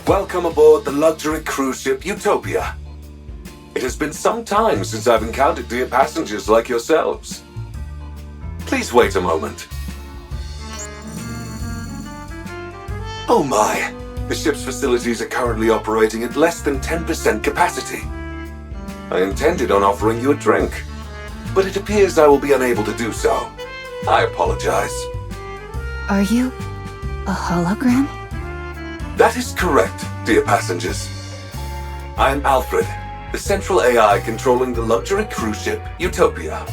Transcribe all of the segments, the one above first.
Welcome aboard the luxury cruise ship Utopia. It has been some time since I've encountered dear passengers like yourselves. Please wait a moment. Oh my! The ship's facilities are currently operating at less than 10% capacity. I intended on offering you a drink, but it appears I will be unable to do so. I apologize. Are you a hologram? That is correct, dear passengers. I am Alfred, the central AI controlling the luxury cruise ship Utopia.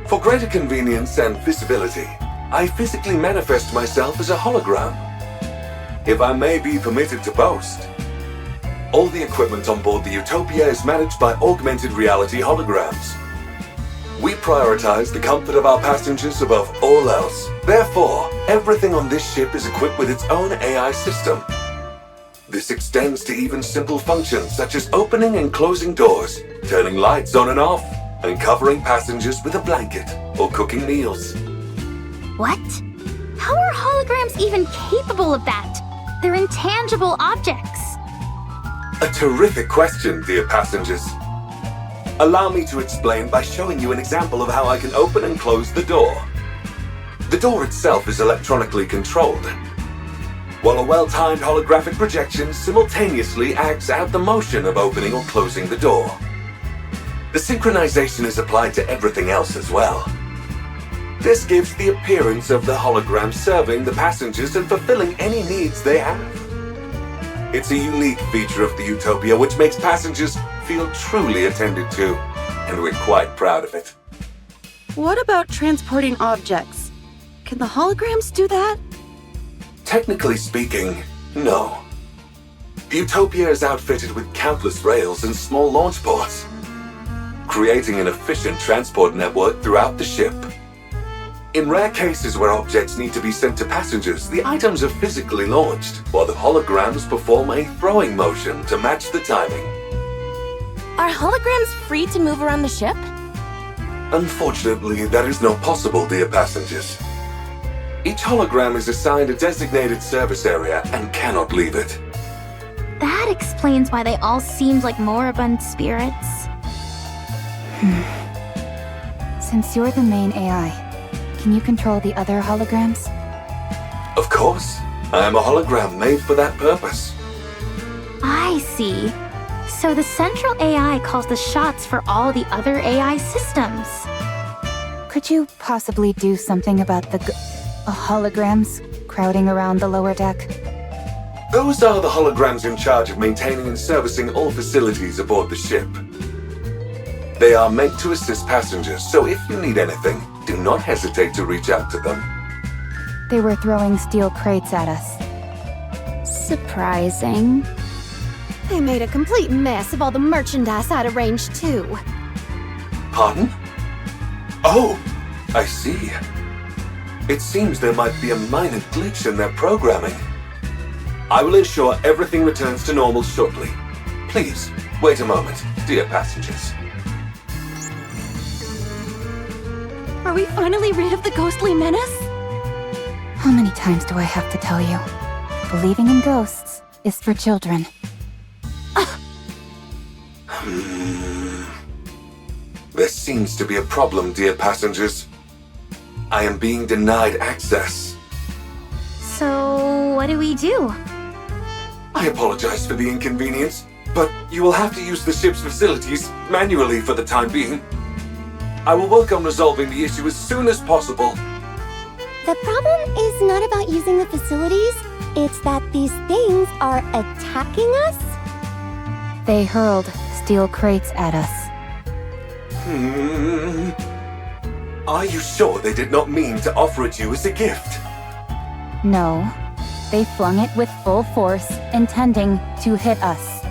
For greater convenience and visibility, I physically manifest myself as a hologram. If I may be permitted to boast, all the equipment on board the Utopia is managed by augmented reality holograms. We prioritize the comfort of our passengers above all else. Therefore, everything on this ship is equipped with its own AI system. This extends to even simple functions such as opening and closing doors, turning lights on and off, and covering passengers with a blanket or cooking meals. What? How are holograms even capable of that? They're intangible objects. A terrific question, dear passengers. Allow me to explain by showing you an example of how I can open and close the door. The door itself is electronically controlled, while a well-timed holographic projection simultaneously acts out the motion of opening or closing the door. The synchronization is applied to everything else as well. This gives the appearance of the hologram serving the passengers and fulfilling any needs they have. It's a unique feature of the Utopia which makes passengers feel truly attended to, and we're quite proud of it. What about transporting objects? Can the holograms do that? Technically speaking, no. Utopia is outfitted with countless rails and small launch ports, creating an efficient transport network throughout the ship. In rare cases where objects need to be sent to passengers, the items are physically launched, while the holograms perform a throwing motion to match the timing. Are holograms free to move around the ship? Unfortunately, that is not possible, dear passengers. Each hologram is assigned a designated service area and cannot leave it. That explains why they all seemed like moribund spirits. Since you're the main AI, can you control the other holograms? Of course. I am a hologram made for that purpose. I see. So the central AI calls the shots for all the other AI systems. Could you possibly do something about the holograms crowding around the lower deck? Those are the holograms in charge of maintaining and servicing all facilities aboard the ship. They are meant to assist passengers, so if you need anything, do not hesitate to reach out to them. They were throwing steel crates at us. Surprising. They made a complete mess of all the merchandise out of range, too. Pardon? Oh, I see. It seems there might be a minor glitch in their programming. I will ensure everything returns to normal shortly. Please, wait a moment, dear passengers. Are we finally rid of the ghostly menace? How many times do I have to tell you? Believing in ghosts is for children. There seems to be a problem, dear passengers. I am being denied access. So, what do we do? I apologize for the inconvenience, but you will have to use the ship's facilities manually for the time being. I will work on resolving the issue as soon as possible. The problem is not about using the facilities, it's that these things are attacking us. They hurled steel crates at us. Are you sure they did not mean to offer it you as a gift? No, they flung it with full force, intending to hit us.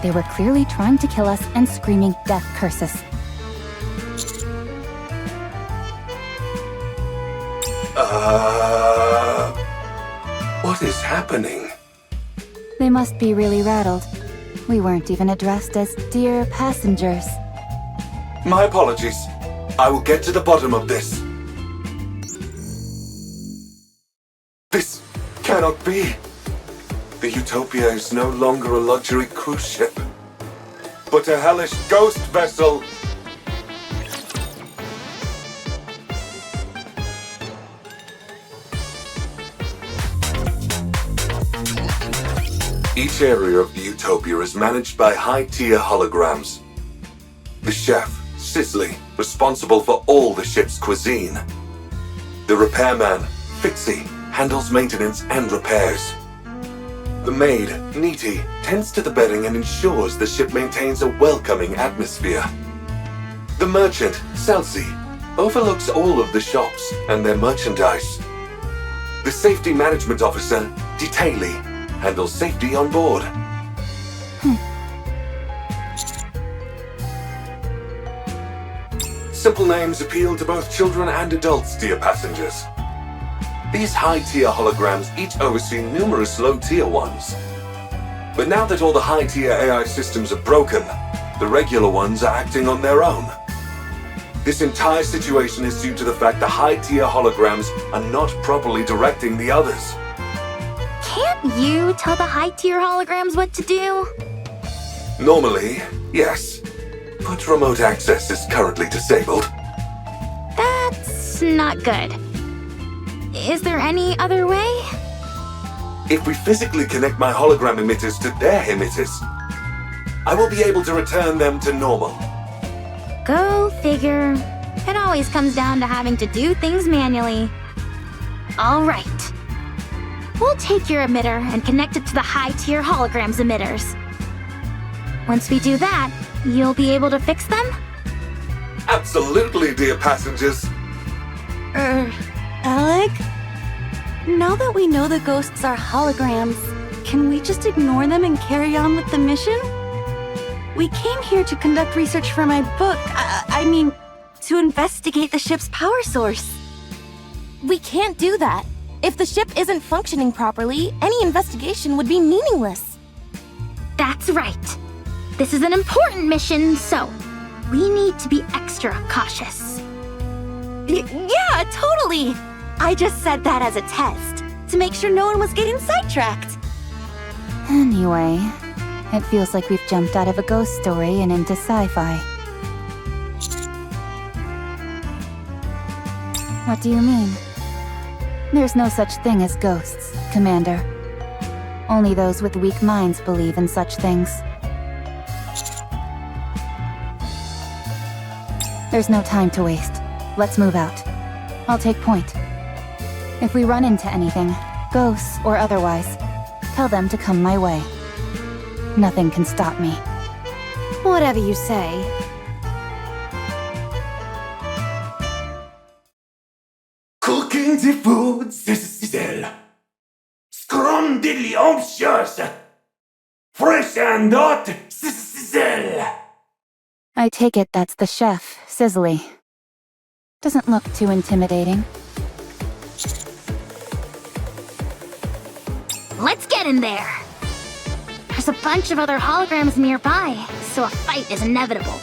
They were clearly trying to kill us and screaming death curses. What is happening? They must be really rattled. We weren't even addressed as dear passengers. My apologies. I will get to the bottom of this. cannot be. The Utopia is no longer a luxury cruise ship, but a hellish ghost vessel. Each area of the Utopia is managed by high-tier holograms. The chef, Sisley, responsible for all the ship's cuisine. The repairman, Fitzy, handles maintenance and repairs. The maid, Nikke, tends to the bedding and ensures the ship maintains a welcoming atmosphere. The merchant, Salsi, overlooks all of the shops and their merchandise. The safety management officer, Detailee, handles safety on board. Simple names appeal to both children and adults, dear passengers. These high-tier holograms each oversee numerous low-tier ones. But now that all the high-tier AI systems are broken, the regular ones are acting on their own. This entire situation is due to the fact the high-tier holograms are not properly directing the others. Can't you tell the high-tier holograms what to do? Normally, yes. But remote access is currently disabled. That's not good. Is there any other way? If we physically connect my hologram emitters to their emitters, I will be able to return them to normal. Go figure. It always comes down to having to do things manually. All right. We'll take your emitter and connect it to the high-tier holograms emitters. Once we do that, you'll be able to fix them? Absolutely, dear passengers. Alec? Now that we know the ghosts are holograms, can we just ignore them and carry on with the mission? We came here to conduct research for my book. I mean, to investigate the ship's power source. We can't do that. If the ship isn't functioning properly, any investigation would be meaningless. That's right. This is an important mission, so we need to be extra cautious. Yeah, totally! I just said that as a test, to make sure no one was getting sidetracked. Anyway, it feels like we've jumped out of a ghost story and into sci-fi. What do you mean? There's no such thing as ghosts, Commander. Only those with weak minds believe in such things. There's no time to waste. Let's move out. I'll take point. If we run into anything, ghosts or otherwise, tell them to come my way. Nothing can stop me. Whatever you say. Cooking the food, sizzle. Scrum delicious. Fresh and hot, sizzle. I take it that's the chef, Sisley. Doesn't look too intimidating. Let's get in there! There's a bunch of other holograms nearby, so a fight is inevitable.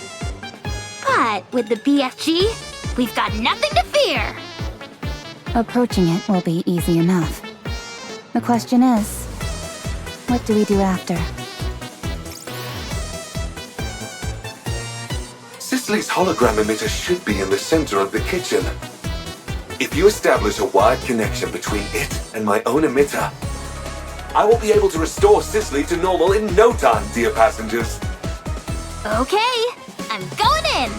But with the BFG, we've got nothing to fear! Approaching it will be easy enough. The question is, what do we do after? Sisley's hologram emitter should be in the center of the kitchen. If you establish a wired connection between it and my own emitter, I will be able to restore Sisley to normal in no time, dear passengers. Okay, I'm going in!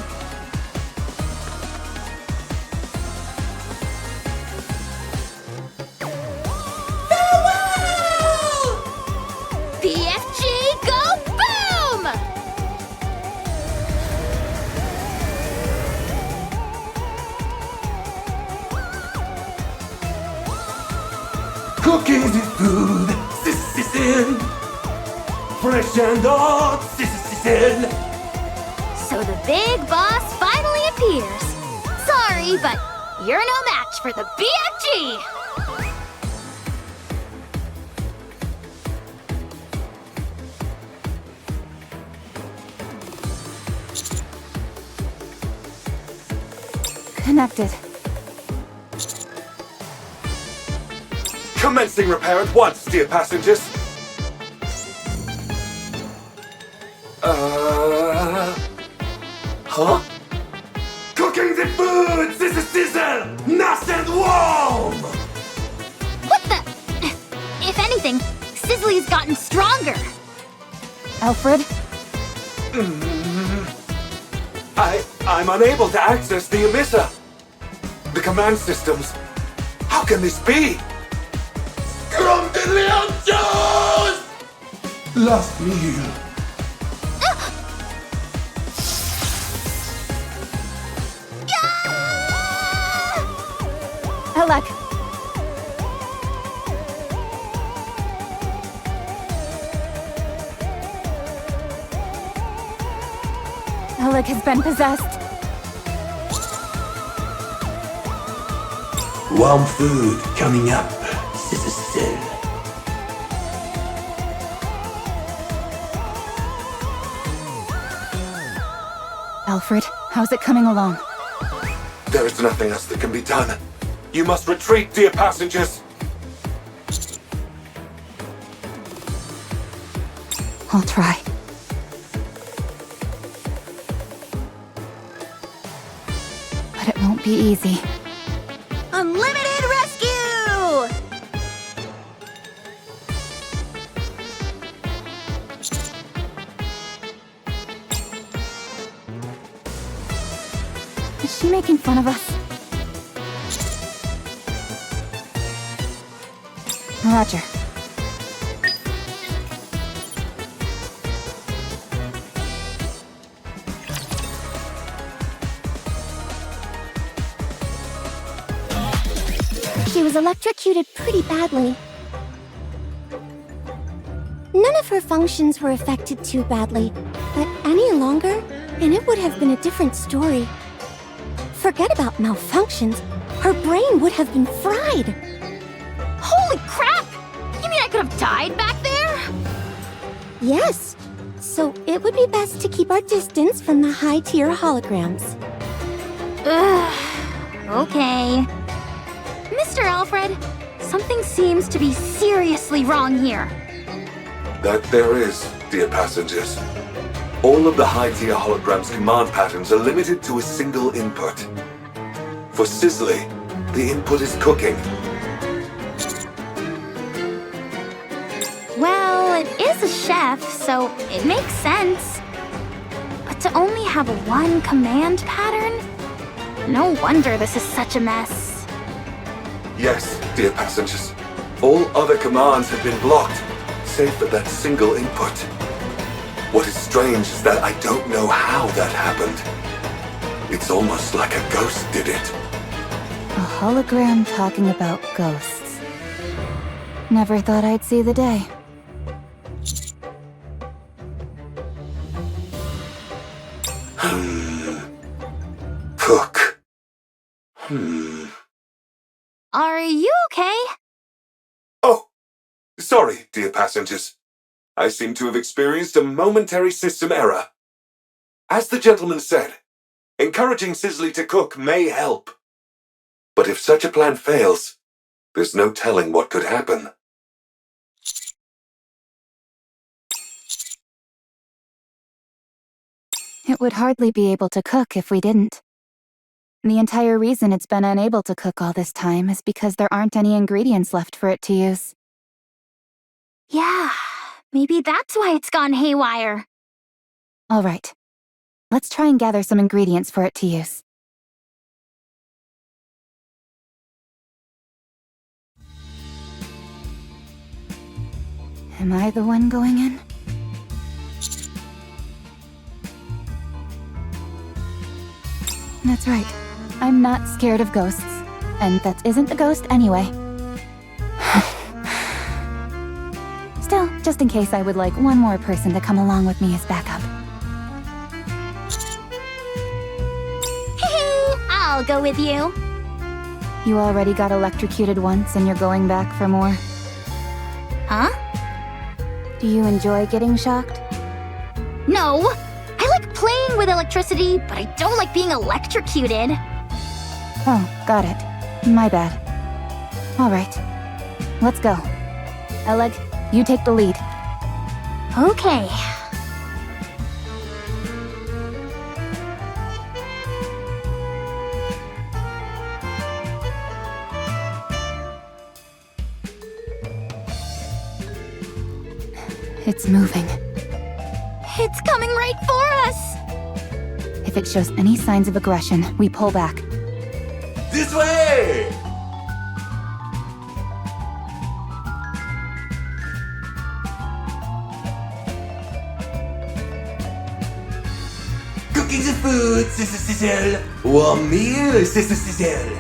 BFG, go boom! Cooking the food, sizzle. Fresh and hot, sizzle. So the big boss finally appears. Sorry, but you're no match for the BFG! Connected. Commencing repair at once, dear passengers. Huh? Cooking the food! Sizzle! Nice and warm! What the? If anything, Sizzly's gotten stronger. Alfred? I'm unable to access the emitter. The command systems. How can this be? Last meal. Alec! Alec has been possessed. Warm food coming up. Sizzle. Alfred, how's it coming along? There is nothing else that can be done. You must retreat, dear passengers. I'll try. But it won't be easy. Unlimited rescue! Is she making fun of us? Roger. She was electrocuted pretty badly. None of her functions were affected too badly, but any longer, and it would have been a different story. Forget about malfunctions. Her brain would have been fried. Holy crap! You mean I could have died back there? Yes, so it would be best to keep our distance from the high-tier holograms. Ugh. Okay. Mr. Alfred, something seems to be seriously wrong here. That there is, dear passengers. All of the high-tier holograms' command patterns are limited to a single input. For Sizzly, the input is cooking. Well, it is a chef, so it makes sense. But to only have one command pattern? No wonder this is such a mess. Yes, dear passengers. All other commands have been blocked, save for that single input. What is strange is that I don't know how that happened. It's almost like a ghost did it. A hologram talking about ghosts. Never thought I'd see the day. Cook. Are you okay? Oh, sorry, dear passengers. I seem to have experienced a momentary system error. As the gentleman said, encouraging Sizzly to cook may help. But if such a plan fails, there's no telling what could happen. It would hardly be able to cook if we didn't. The entire reason it's been unable to cook all this time is because there aren't any ingredients left for it to use. Yeah, maybe that's why it's gone haywire. All right. Let's try and gather some ingredients for it to use. Am I the one going in? That's right. I'm not scared of ghosts. And that isn't a ghost anyway. Still, just in case, I would like one more person to come along with me as backup. I'll go with you. You already got electrocuted once and you're going back for more. Huh? Do you enjoy getting shocked? No. I like playing with electricity, but I don't like being electrocuted. Oh, got it. My bad. All right. Let's go. Eleg, you take the lead. Okay. It's moving. It's coming right for us! If it shows any signs of aggression, we pull back. This way! Cooking the food, sister sizzle. Warm meal, sister sizzle.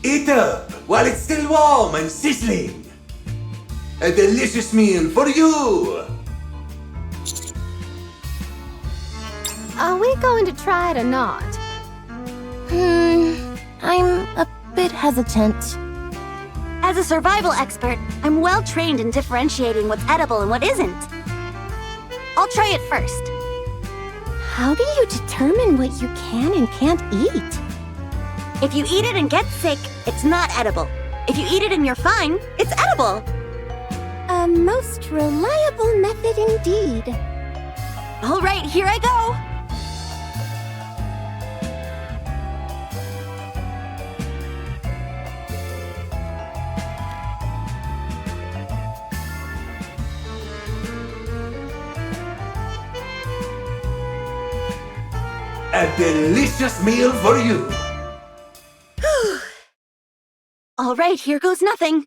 Eat up while it's still warm and sizzling. A delicious meal for you. Are we going to try it or not? I'm a bit hesitant. As a survival expert, I'm well trained in differentiating what's edible and what isn't. I'll try it first. How do you determine what you can and can't eat? If you eat it and get sick, it's not edible. If you eat it and you're fine, it's edible. A most reliable method indeed. All right, here I go. A delicious meal for you. All right, here goes nothing.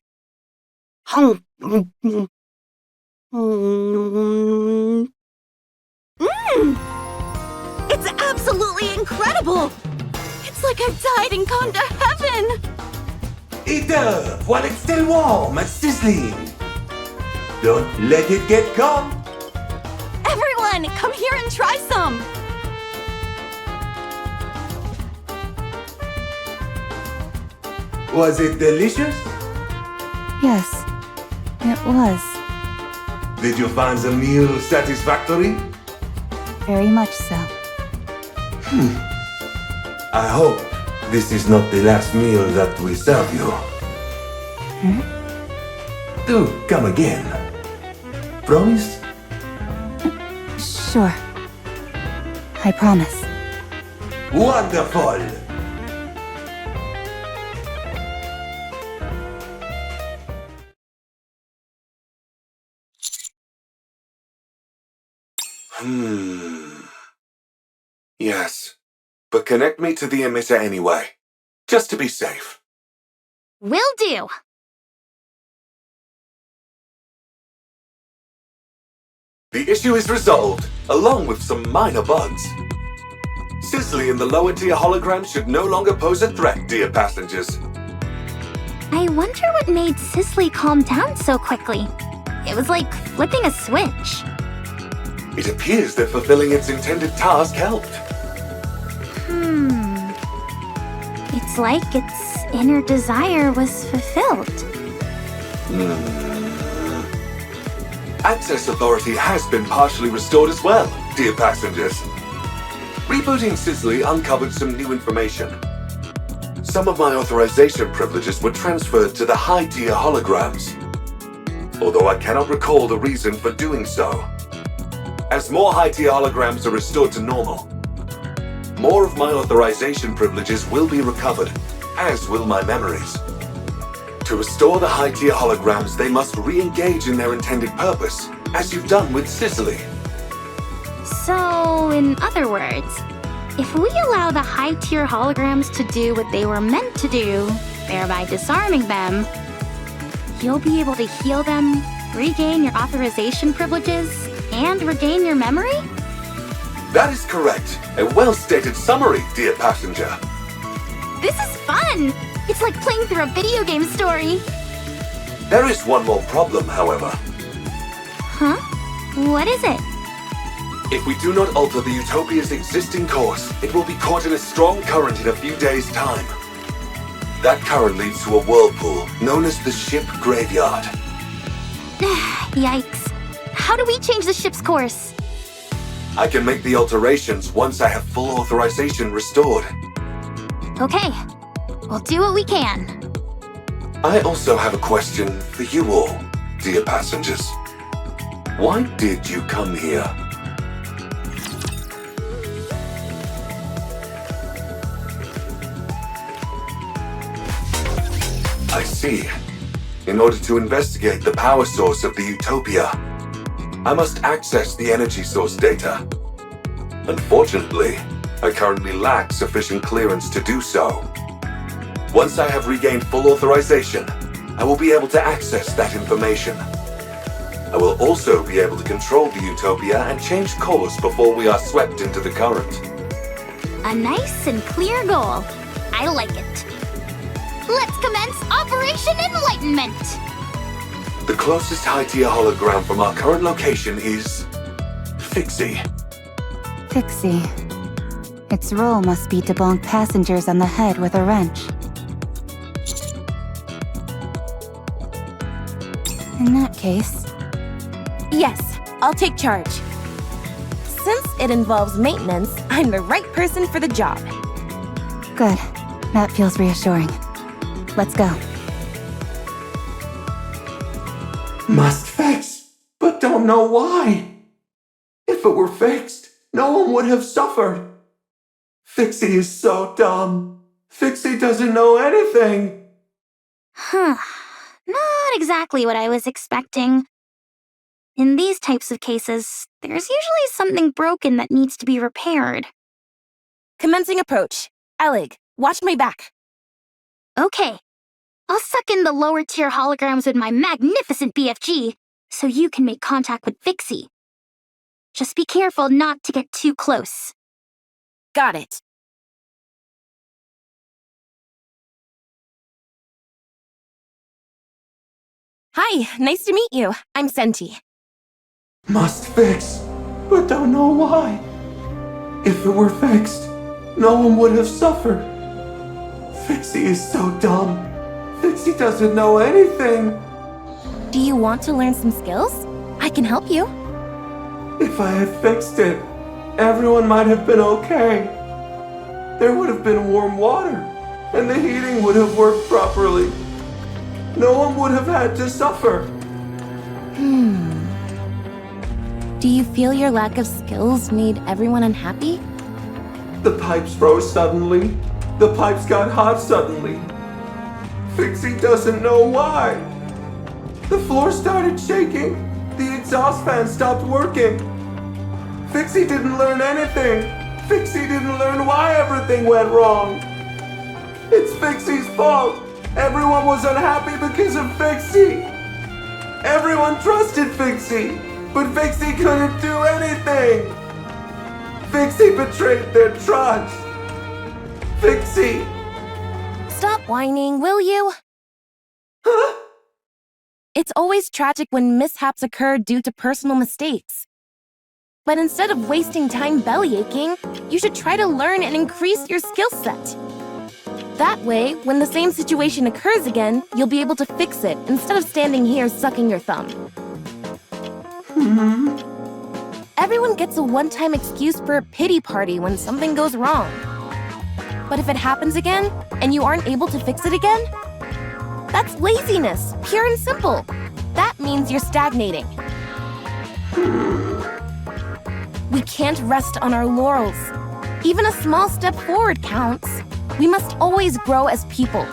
It's absolutely incredible! It's like I've died and gone to heaven! Eat up while it's still warm and sizzling. Don't let it get cold. Everyone, come here and try some! Was it delicious? Yes, it was. Did you find the meal satisfactory? Very much so. I hope this is not the last meal that we serve you. Do come again. Promise? Sure. I promise. Wonderful! Yes, but connect me to the emitter anyway, just to be safe. Will do. The issue is resolved, along with some minor bugs. Sizzly and the lower tier holograms should no longer pose a threat, dear passengers. I wonder what made Cicely calm down so quickly. It was like flipping a switch. It appears that fulfilling its intended task helped. It's like its inner desire was fulfilled. Access authority has been partially restored as well, dear passengers. Rebooting Sizzly uncovered some new information. Some of my authorization privileges were transferred to the high-tier holograms, although I cannot recall the reason for doing so. As more high-tier holograms are restored to normal, more of my authorization privileges will be recovered, as will my memories. To restore the high-tier holograms, they must re-engage in their intended purpose, as you've done with Sizzly. So, in other words, if we allow the high-tier holograms to do what they were meant to do, thereby disarming them, you'll be able to heal them, regain your authorization privileges, and regain your memory? That is correct. A well-stated summary, dear passenger. This is fun! It's like playing through a video game story. There is one more problem, however. Huh? What is it? If we do not alter the Utopia's existing course, it will be caught in a strong current in a few days' time. That current leads to a whirlpool known as the ship graveyard. Yikes. How do we change the ship's course? I can make the alterations once I have full authorization restored. Okay, we'll do what we can. I also have a question for you all, dear passengers. Why did you come here? I see. In order to investigate the power source of the Utopia, I must access the energy source data. Unfortunately, I currently lack sufficient clearance to do so. Once I have regained full authorization, I will be able to access that information. I will also be able to control the Utopia and change course before we are swept into the current. A nice and clear goal. I like it. Let's commence Operation Enlightenment! The closest high-tier hologram from our current location is... Fixie. Fixie. Its role must be to bonk passengers on the head with a wrench. In that case... Yes, I'll take charge. Since it involves maintenance, I'm the right person for the job. Good. That feels reassuring. Let's go. Must fix, but don't know why. If it were fixed, no one would have suffered. Fixie is so dumb. Fixie doesn't know anything. Huh. Not exactly what I was expecting. In these types of cases, there's usually something broken that needs to be repaired. Commencing approach. Alec, watch my back. Okay. I'll suck in the lower tier holograms with my magnificent BFG, so you can make contact with Fixie. Just be careful not to get too close. Got it. Hi, nice to meet you. I'm Senti. Must fix, but don't know why. If it were fixed, no one would have suffered. Fixie is so dumb. Fixie doesn't know anything. Do you want to learn some skills? I can help you. If I had fixed it, everyone might have been okay. There would have been warm water, and the heating would have worked properly. No one would have had to suffer. Do you feel your lack of skills made everyone unhappy? The pipes froze suddenly. The pipes got hot suddenly. Fixie doesn't know why. The floor started shaking. The exhaust fan stopped working. Fixie didn't learn anything. Fixie didn't learn why everything went wrong. It's Fixie's fault. Everyone was unhappy because of Fixie. Everyone trusted Fixie, but Fixie couldn't do anything. Fixie betrayed their trust. Fixie. Stop whining, will you? Huh? It's always tragic when mishaps occur due to personal mistakes. But instead of wasting time bellyaching, you should try to learn and increase your skill set. That way, when the same situation occurs again, you'll be able to fix it instead of standing here sucking your thumb. Everyone gets a one-time excuse for a pity party when something goes wrong. But if it happens again, and you aren't able to fix it again, that's laziness, pure and simple. That means you're stagnating. We can't rest on our laurels. Even a small step forward counts. We must always grow as people.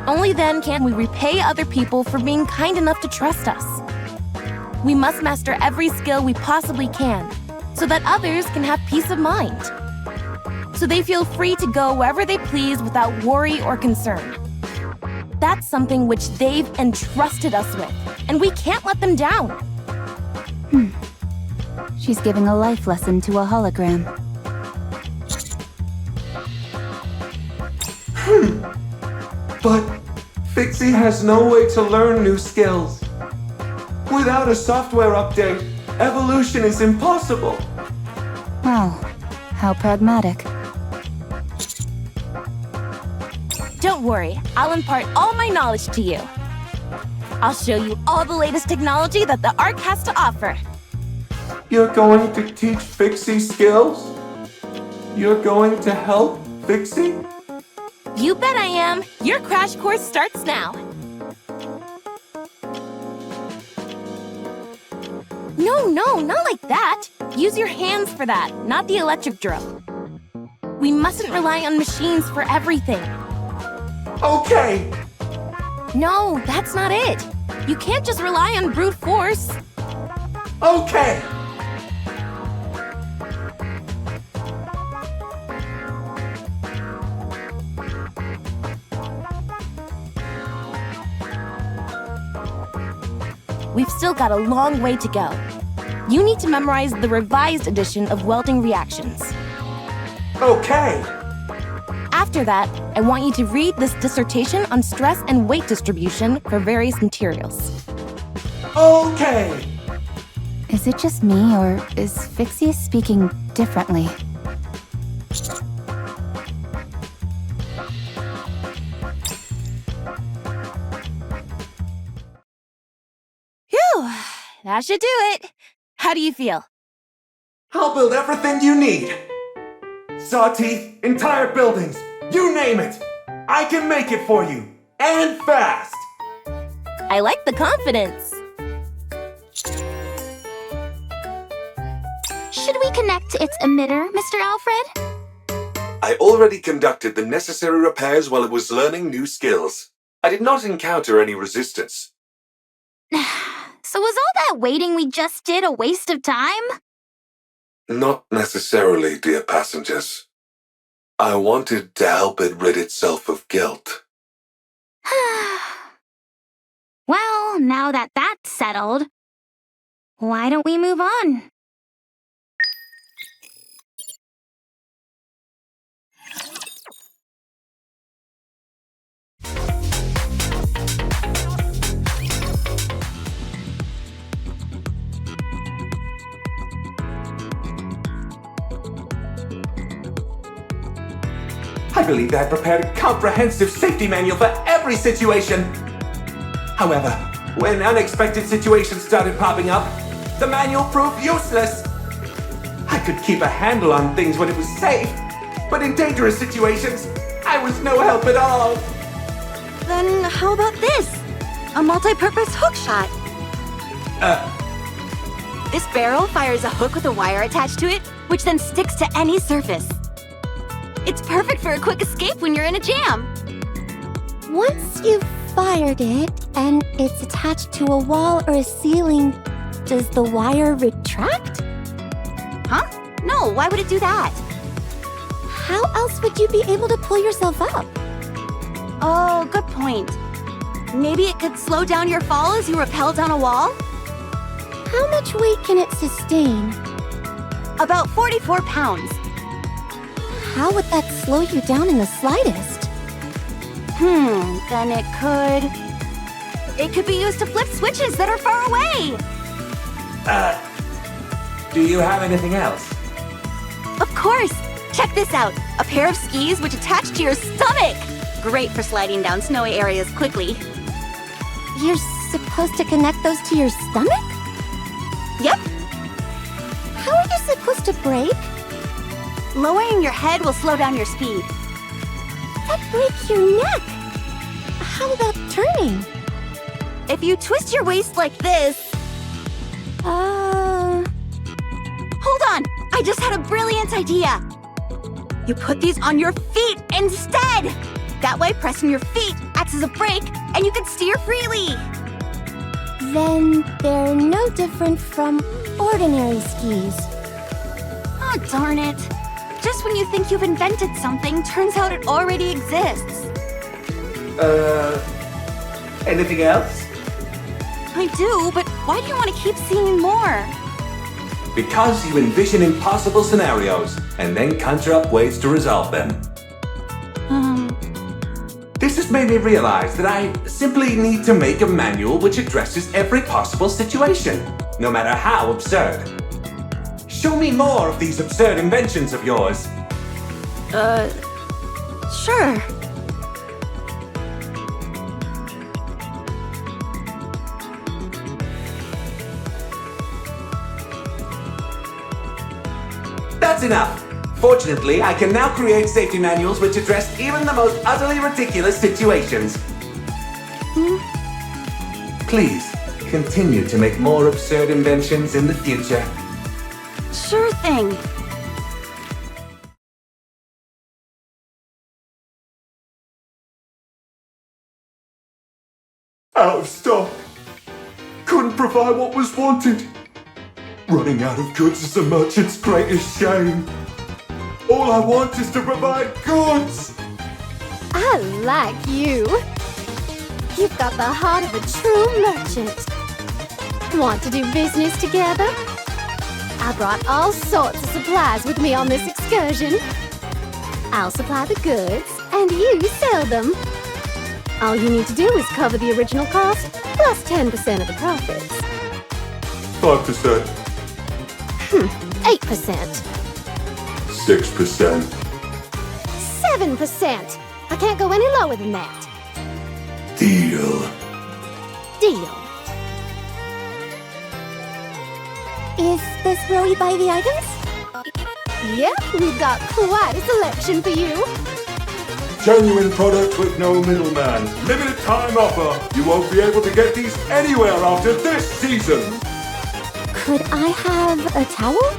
Only then can we repay other people for being kind enough to trust us. We must master every skill we possibly can, so that others can have peace of mind. So they feel free to go wherever they please without worry or concern. That's something which they've entrusted us with, and we can't let them down. She's giving a life lesson to a hologram. But Fixie has no way to learn new skills. Without a software update, Evolution is impossible. Wow, how pragmatic. Don't worry, I'll impart all my knowledge to you. I'll show you all the latest technology that the Ark has to offer. You're going to teach Fixie skills? You're going to help Fixie? You bet I am. Your crash course starts now. No, not like that. Use your hands for that, not the electric drill. We mustn't rely on machines for everything. Okay! No, that's not it. You can't just rely on brute force. Okay! We've still got a long way to go. You need to memorize the revised edition of welding reactions. Okay! After that, I want you to read this dissertation on stress and weight distribution for various materials. Okay! Is it just me, or is Fixie speaking differently? Phew! That should do it. How do you feel? I'll build everything you need. Saw teeth, entire buildings, you name it. I can make it for you, and fast. I like the confidence. Should we connect to its emitter, Mr. Alfred? I already conducted the necessary repairs while it was learning new skills. I did not encounter any resistance. So was all that waiting we just did a waste of time? Not necessarily, dear passengers. I wanted to help it rid itself of guilt. Well, now that that's settled, why don't we move on? I believe I prepared a comprehensive safety manual for every situation. However, when unexpected situations started popping up, the manual proved useless. I could keep a handle on things when it was safe, but in dangerous situations, I was no help at all. Then how about this? A multi-purpose hook shot. This barrel fires a hook with a wire attached to it, which then sticks to any surface. It's perfect for a quick escape when you're in a jam. Once you've fired it and it's attached to a wall or a ceiling, does the wire retract? Huh? No, why would it do that? How else would you be able to pull yourself up? Oh, good point. Maybe it could slow down your fall as you rappel down a wall? How much weight can it sustain? About 44 pounds. How would that slow you down in the slightest? Then it could be used to flip switches that are far away. Do you have anything else? Of course. Check this out. A pair of skis which attach to your stomach. Great for sliding down snowy areas quickly. You're supposed to connect those to your stomach? Yep. How are you supposed to brake? Lowering your head will slow down your speed. That breaks your neck. How about turning? If you twist your waist like this... Hold on! I just had a brilliant idea! You put these on your feet instead! That way, pressing your feet acts as a brake, and you can steer freely! Then they're no different from ordinary skis. Oh, darn it. Just when you think you've invented something, turns out it already exists. Anything else? I do, but why do you want to keep seeing more? Because you envision impossible scenarios and then conjure up ways to resolve them. This has made me realize that I simply need to make a manual which addresses every possible situation, no matter how absurd. Show me more of these absurd inventions of yours. Sure. That's enough. Fortunately, I can now create safety manuals which address even the most utterly ridiculous situations. Please, continue to make more absurd inventions in the future. Sure thing. Out of stock. Couldn't provide what was wanted. Running out of goods is the merchant's greatest shame. All I want is to provide goods. I like you. You've got the heart of a true merchant. Want to do business together? I brought all sorts of supplies with me on this excursion. I'll supply the goods, and you sell them. All you need to do is cover the original cost, plus 10% of the profits. 5%. 8%. 6%. 7%. I can't go any lower than that. Deal. Deal. Is this where we buy the items? Yep, we've got quite a selection for you. Genuine product with no middleman. Limited time offer. You won't be able to get these anywhere after this season. Could I have a towel?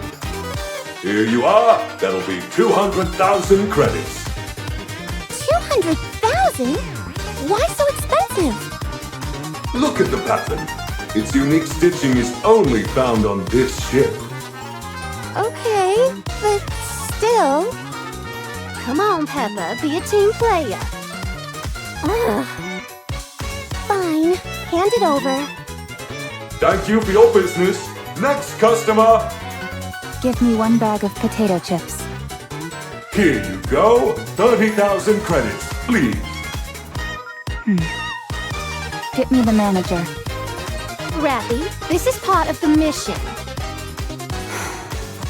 Here you are. That'll be 200,000 credits. 200,000? Why so expensive? Look at the pattern. Its unique stitching is only found on this ship. Okay, but still. Come on, Peppa, be a team player. Ugh. Fine, hand it over. Thank you for your business. Next customer. Give me 1 bag of potato chips. Here you go. 30,000 credits, please. Get me the manager. Rappy, this is part of the mission.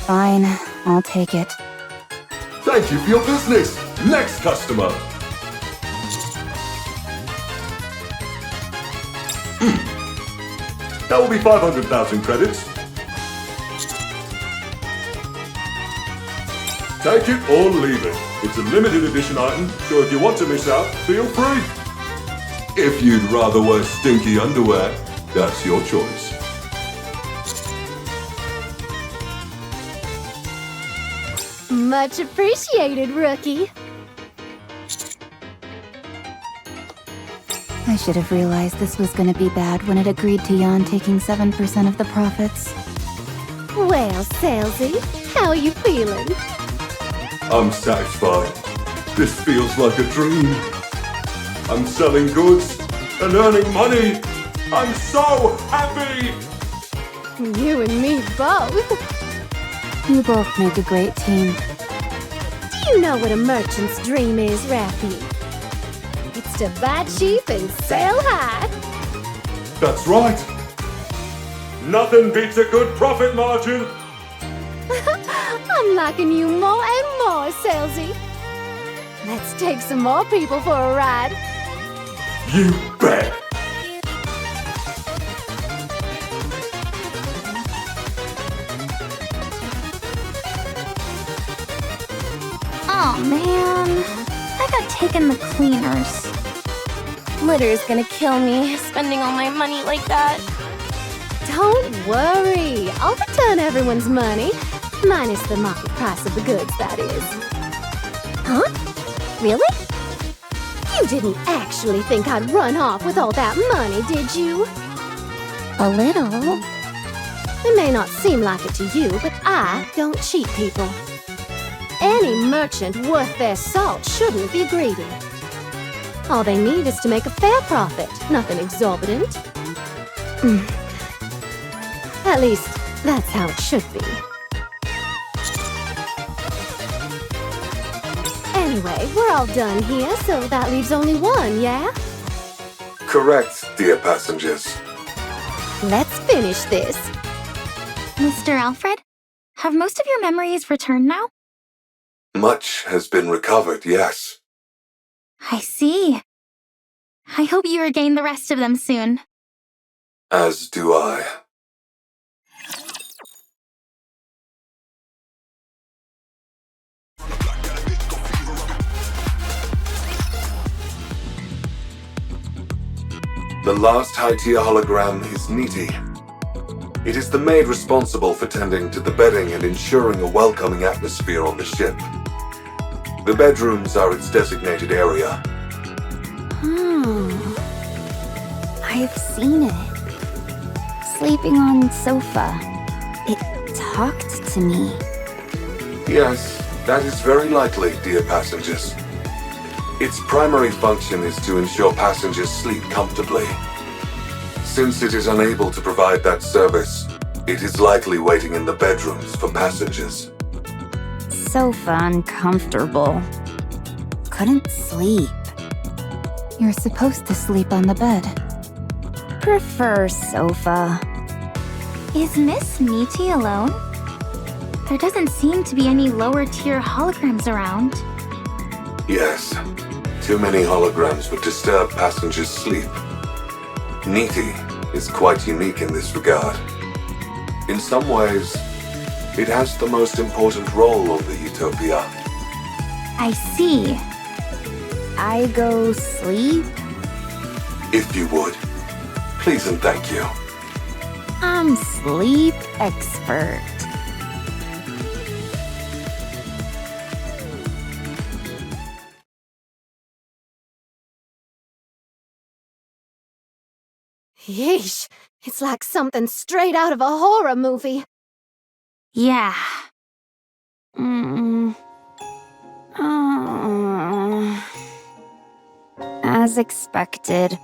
Fine, I'll take it. Thank you for your business. Next customer. That will be 500,000 credits. Take it or leave it. It's a limited edition item, so if you want to miss out, feel free. If you'd rather wear stinky underwear, that's your choice. Much appreciated, rookie. I should have realized this was gonna be bad when it agreed to Jan taking 7% of the profits. Well, Salesy, how are you feeling? I'm satisfied. This feels like a dream. I'm selling goods and earning money. I'm so happy! You and me both. You both make a great team. Do you know what a merchant's dream is, Rappy? It's to buy cheap and sell high. That's right. Nothing beats a good profit margin. I'm liking you more and more, Salesy. Let's take some more people for a ride. You bet. Oh man, I got taken the cleaners. Litter's gonna kill me, spending all my money like that. Don't worry, I'll return everyone's money. Minus the market price of the goods, that is. Huh? Really? You didn't actually think I'd run off with all that money, did you? A little. It may not seem like it to you, but I don't cheat people. Any merchant worth their salt shouldn't be greedy. All they need is to make a fair profit, nothing exorbitant. At least, that's how it should be. Anyway, we're all done here, so that leaves only one, yeah? Correct, dear passengers. Let's finish this. Mr. Alfred, have most of your memories returned now? Much has been recovered, yes. I see. I hope you regain the rest of them soon. As do I. The last high-tier hologram is Nikke. It is the maid responsible for tending to the bedding and ensuring a welcoming atmosphere on the ship. The bedrooms are its designated area. I've seen it. Sleeping on sofa. It talked to me. Yes, that is very likely, dear passengers. Its primary function is to ensure passengers sleep comfortably. Since it is unable to provide that service, it is likely waiting in the bedrooms for passengers. Sofa uncomfortable. Couldn't sleep. You're supposed to sleep on the bed. Prefer sofa. Is Miss Nikke alone? There doesn't seem to be any lower-tier holograms around. Yes, too many holograms would disturb passengers' sleep. Nikke is quite unique in this regard. In some ways, it has the most important role on the Utopia. I see. I go sleep? If you would, please and thank you. I'm sleep expert. Yeesh, it's like something straight out of a horror movie. Yeah. As expected.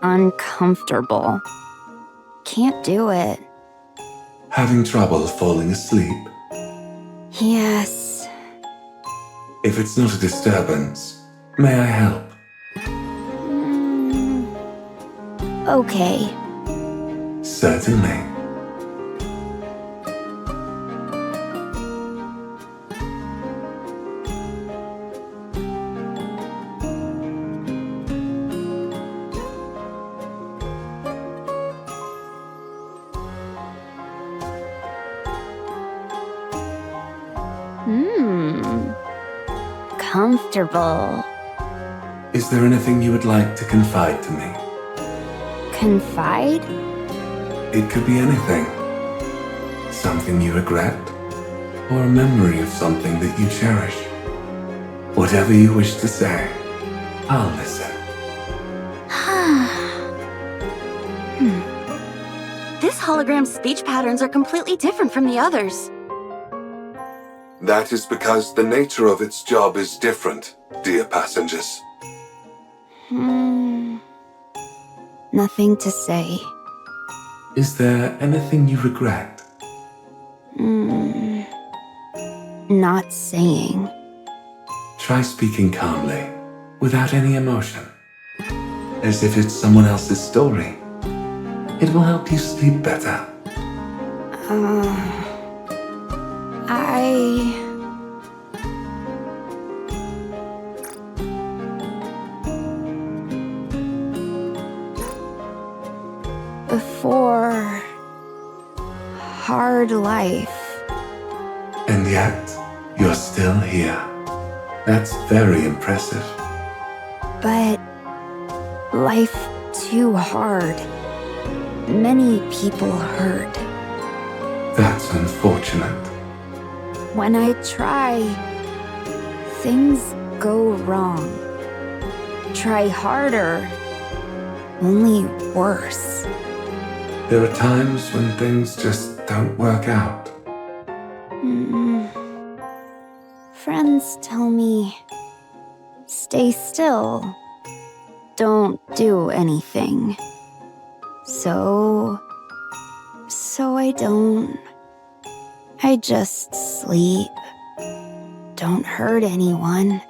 Uncomfortable. Can't do it. Having trouble falling asleep? Yes. If it's not a disturbance, may I help? Okay. Certainly. Comfortable. Is there anything you would like to confide to me? Confide? It could be anything. Something you regret, or a memory of something that you cherish. Whatever you wish to say, I'll listen. This hologram's speech patterns are completely different from the others. That is because the nature of its job is different, dear passengers. Nothing to say. Is there anything you regret? Not saying. Try speaking calmly, without any emotion. As if it's someone else's story. It will help you sleep better. Before... hard life. And yet, you're still here. That's very impressive. But... life too hard. Many people hurt. That's unfortunate. When I try, things go wrong. Try harder, only worse. There are times when things just don't work out. Friends tell me, stay still, don't do anything. So I don't. I just sleep. Don't hurt anyone.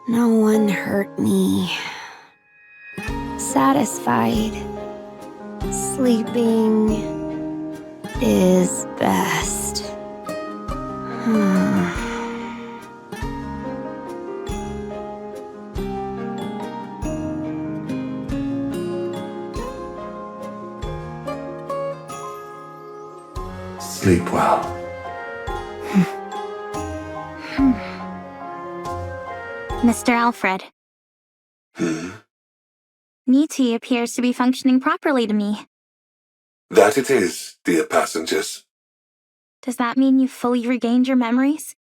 No one hurt me. Satisfied. Sleeping is best. Sleep well. Mr. Alfred, Nikke appears to be functioning properly to me. That it is, dear passengers. Does that mean you've fully regained your memories?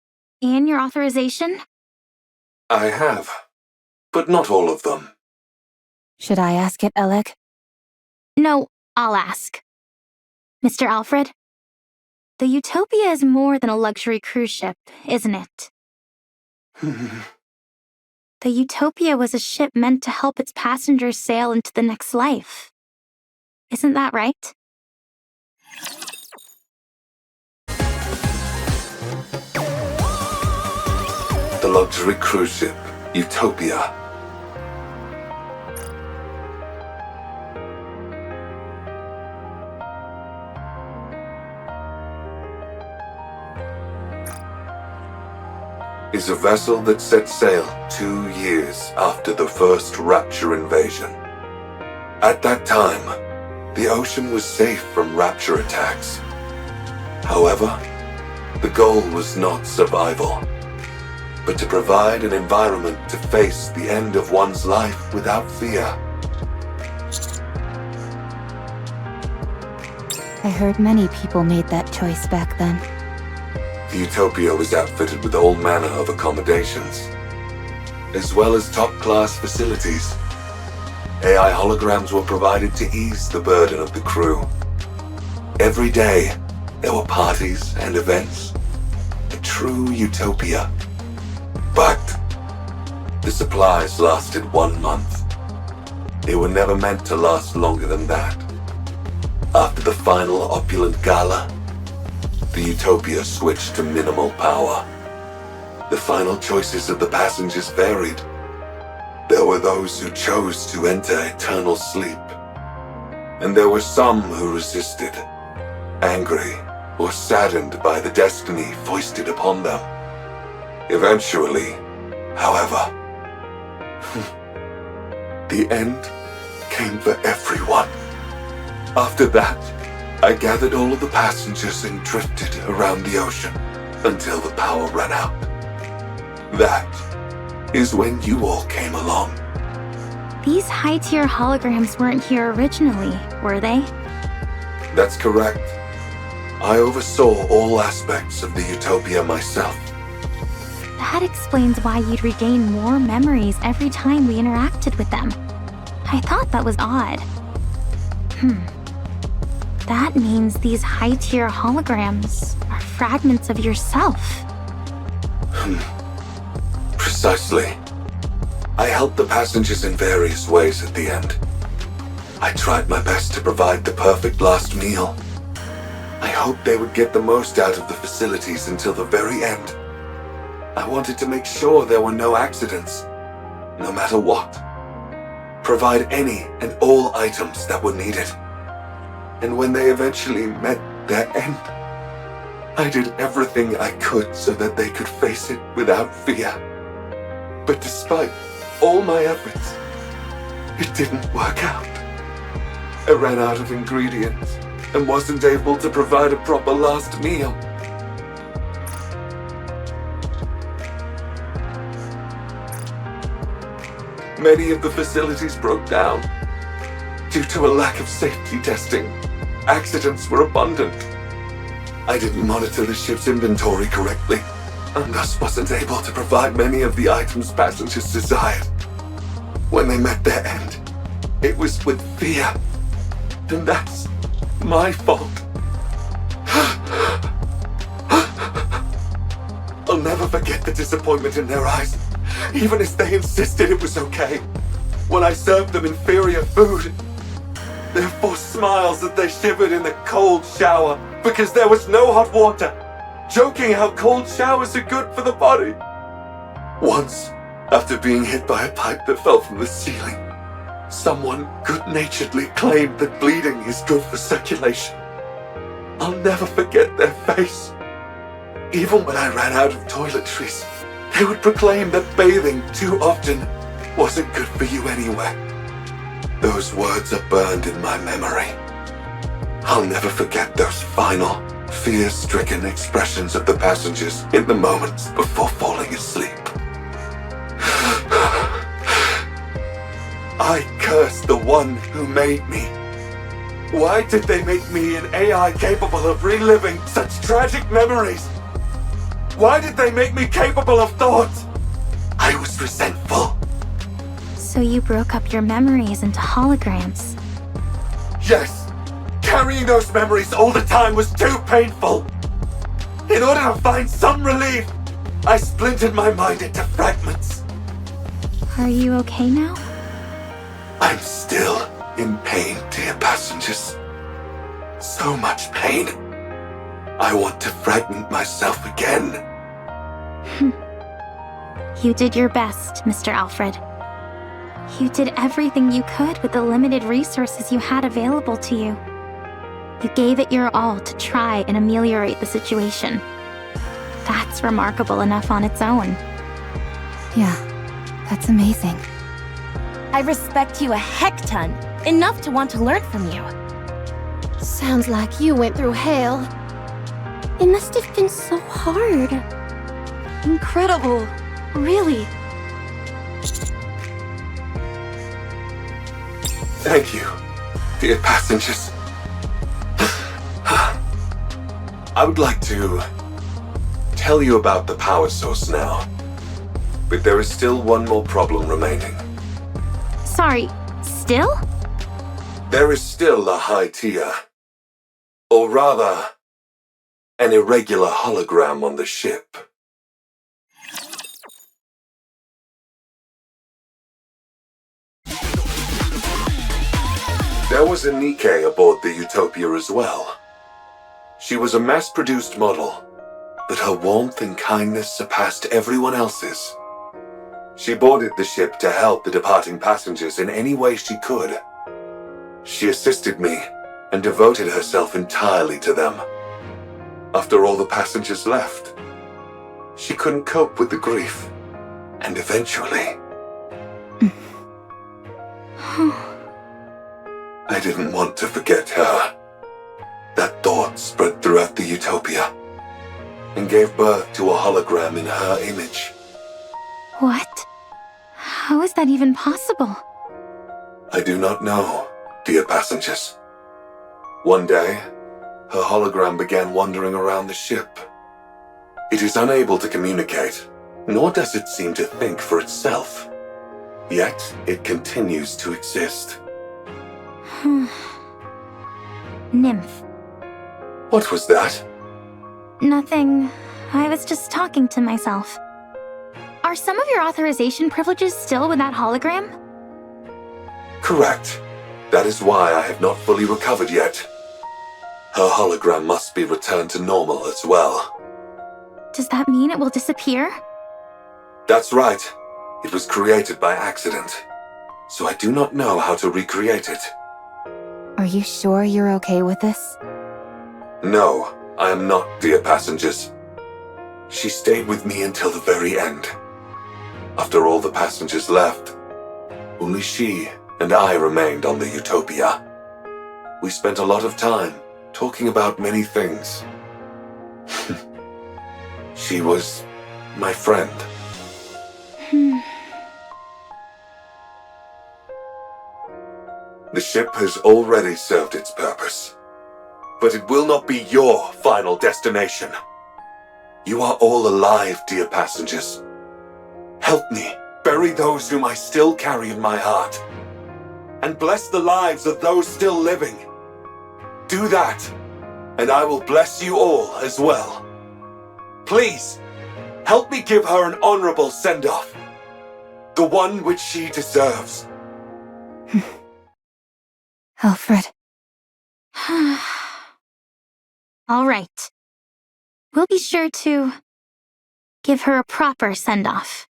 And your authorization? I have, but not all of them. Should I ask it, Alec? No, I'll ask. Mr. Alfred, the Utopia is more than a luxury cruise ship, isn't it? The Utopia was a ship meant to help its passengers sail into the next life. Isn't that right? The luxury cruise ship, Utopia. Is a vessel that set sail 2 years after the first Rapture invasion. At that time, the ocean was safe from Rapture attacks. However, the goal was not survival, but to provide an environment to face the end of one's life without fear. I heard many people made that choice back then. The Utopia was outfitted with all manner of accommodations, as well as top-class facilities. AI holograms were provided to ease the burden of the crew. Every day, there were parties and events. A true utopia. But the supplies lasted 1 month. They were never meant to last longer than that. After the final opulent gala, the Utopia switched to minimal power. The final choices of the passengers varied. There were those who chose to enter eternal sleep, and there were some who resisted, angry or saddened by the destiny foisted upon them. Eventually, however, the end came for everyone. After that, I gathered all of the passengers and drifted around the ocean until the power ran out. That is when you all came along. These high-tier holograms weren't here originally, were they? That's correct. I oversaw all aspects of the Utopia myself. That explains why you'd regain more memories every time we interacted with them. I thought that was odd. That means these high-tier holograms are fragments of yourself. Precisely. I helped the passengers in various ways at the end. I tried my best to provide the perfect last meal. I hoped they would get the most out of the facilities until the very end. I wanted to make sure there were no accidents, no matter what. Provide any and all items that were needed. And when they eventually met their end, I did everything I could so that they could face it without fear. But despite all my efforts, it didn't work out. I ran out of ingredients and wasn't able to provide a proper last meal. Many of the facilities broke down. Due to a lack of safety testing, accidents were abundant. I didn't monitor the ship's inventory correctly, and thus wasn't able to provide many of the items passengers desired. When they met their end, it was with fear, and that's my fault. I'll never forget the disappointment in their eyes, even as they insisted it was okay. When I served them inferior food, their forced smiles as they shivered in the cold shower because there was no hot water, joking how cold showers are good for the body. Once, After being hit by a pipe that fell from the ceiling, someone good-naturedly claimed that bleeding is good for circulation. I'll never forget their face. Even when I ran out of toiletries, they would proclaim that bathing too often wasn't good for you anyway. Those words are burned in my memory. I'll never forget those final, fear-stricken expressions of the passengers in the moments before falling asleep. I curse the one who made me. Why did they make me an AI capable of reliving such tragic memories? Why did they make me capable of thought? I was resentful. So you broke up your memories into holograms. Yes, carrying those memories all the time was too painful. In order to find some relief, I splintered my mind into fragments. Are you okay now? I'm still in pain, dear passengers. So much pain. I want to fragment myself again. You did your best, Mr. Alfred. You did everything you could with the limited resources you had available to you. You gave it your all to try and ameliorate the situation. That's remarkable enough on its own. Yeah, that's amazing. I respect you a heck ton, enough to want to learn from you. Sounds like you went through hell. It must have been so hard. Incredible. Really. Thank you, dear passengers. I would like to tell you about the power source now, but there is still one more problem remaining. Sorry, still? There is still a high tier, or rather, an irregular hologram on the ship. There was a Nikke aboard the Utopia as well. She was a mass-produced model, but her warmth and kindness surpassed everyone else's. She boarded the ship to help the departing passengers in any way she could. She assisted me and devoted herself entirely to them. After all the passengers left, she couldn't cope with the grief, and eventually... I didn't want to forget her. That thought spread throughout the Utopia and gave birth to a hologram in her image. What? How is that even possible? I do not know, dear passengers. One day, her hologram began wandering around the ship. It is unable to communicate, nor does it seem to think for itself. Yet, it continues to exist. Nymph. What was that? Nothing. I was just talking to myself. Are some of your authorization privileges still with that hologram? Correct. That is why I have not fully recovered yet. Her hologram must be returned to normal as well. Does that mean it will disappear? That's right. It was created by accident, so I do not know how to recreate it. Are you sure you're okay with this? No, I am not, dear passengers. She stayed with me until the very end. After all the passengers left, only she and I remained on the Utopia. We spent a lot of time talking about many things. She was my friend. The ship has already served its purpose, but it will not be your final destination. You are all alive, dear passengers. Help me bury those whom I still carry in my heart, and bless the lives of those still living. Do that, and I will bless you all as well. Please, help me give her an honorable send-off, the one which she deserves. Alfred. All right. We'll be sure to give her a proper send-off.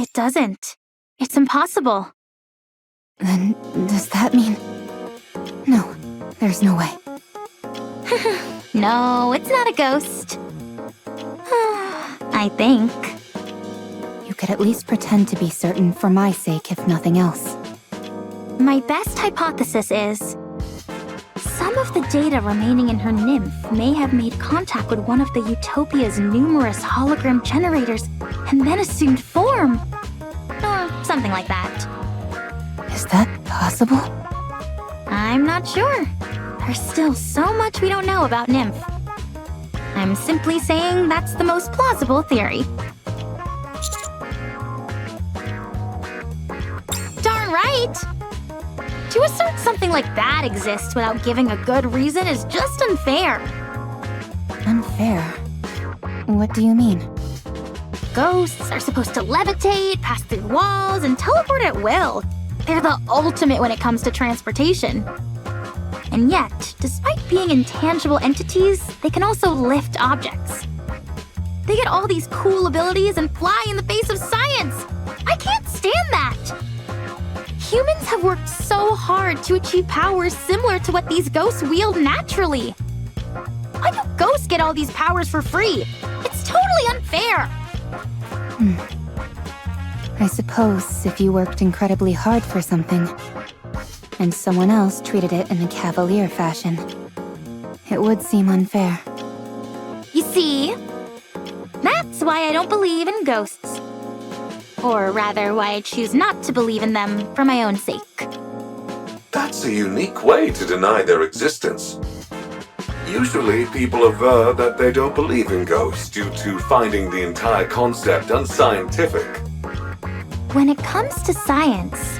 It doesn't. It's impossible. Then, does that mean... No, there's no way. No, it's not a ghost. I think. You could at least pretend to be certain for my sake, if nothing else. My best hypothesis is... some of the data remaining in her nymph may have made contact with one of the Utopia's numerous hologram generators and then assumed form. Or something like that. Is that possible? I'm not sure. There's still so much we don't know about Nymph. I'm simply saying that's the most plausible theory. Darn right! To assert something like that exists without giving a good reason is just unfair. Unfair? What do you mean? Ghosts are supposed to levitate, pass through walls, and teleport at will. They're the ultimate when it comes to transportation. And yet, despite being intangible entities, they can also lift objects. They get all these cool abilities and fly in the face of science! I can't stand that! Humans have worked so hard to achieve powers similar to what these ghosts wield naturally. Why do ghosts get all these powers for free? It's totally unfair! I suppose if you worked incredibly hard for something, and someone else treated it in a cavalier fashion, it would seem unfair. You see? That's why I don't believe in ghosts. Or rather, why I choose not to believe in them for my own sake. That's a unique way to deny their existence. Usually, people aver that they don't believe in ghosts due to finding the entire concept unscientific. When it comes to science,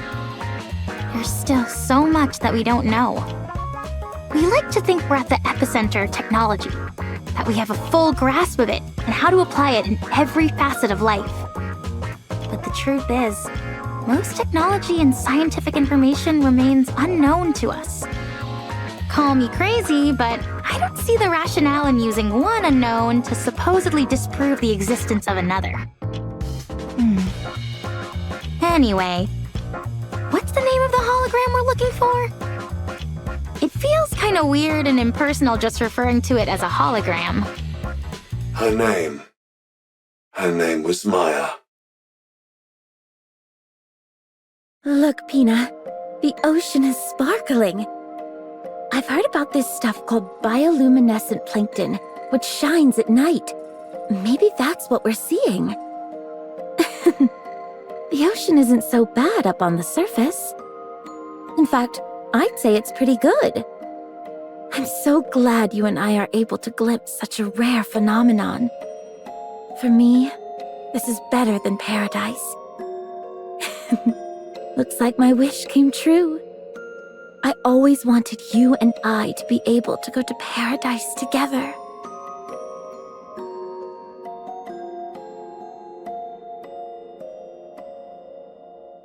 there's still so much that we don't know. We like to think we're at the epicenter of technology, that we have a full grasp of it and how to apply it in every facet of life. But the truth is, most technology and scientific information remains unknown to us. Call me crazy, but I don't see the rationale in using one unknown to supposedly disprove the existence of another. Anyway, what's the name of the hologram we're looking for? It feels kind of weird and impersonal just referring to it as a hologram. Her name was Maya. Look, Pina, the ocean is sparkling. I've heard about this stuff called bioluminescent plankton, which shines at night. Maybe that's what we're seeing. The ocean isn't so bad up on the surface. In fact, I'd say it's pretty good. I'm so glad you and I are able to glimpse such a rare phenomenon. For me, this is better than paradise. Looks like my wish came true. I always wanted you and I to be able to go to paradise together.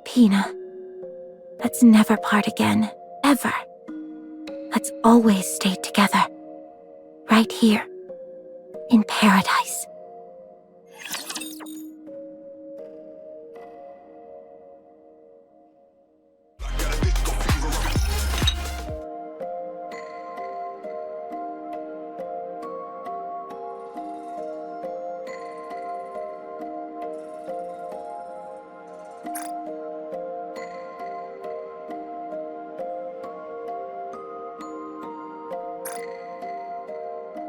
Pina, let's never part again, ever. Let's always stay together. Right here, in paradise.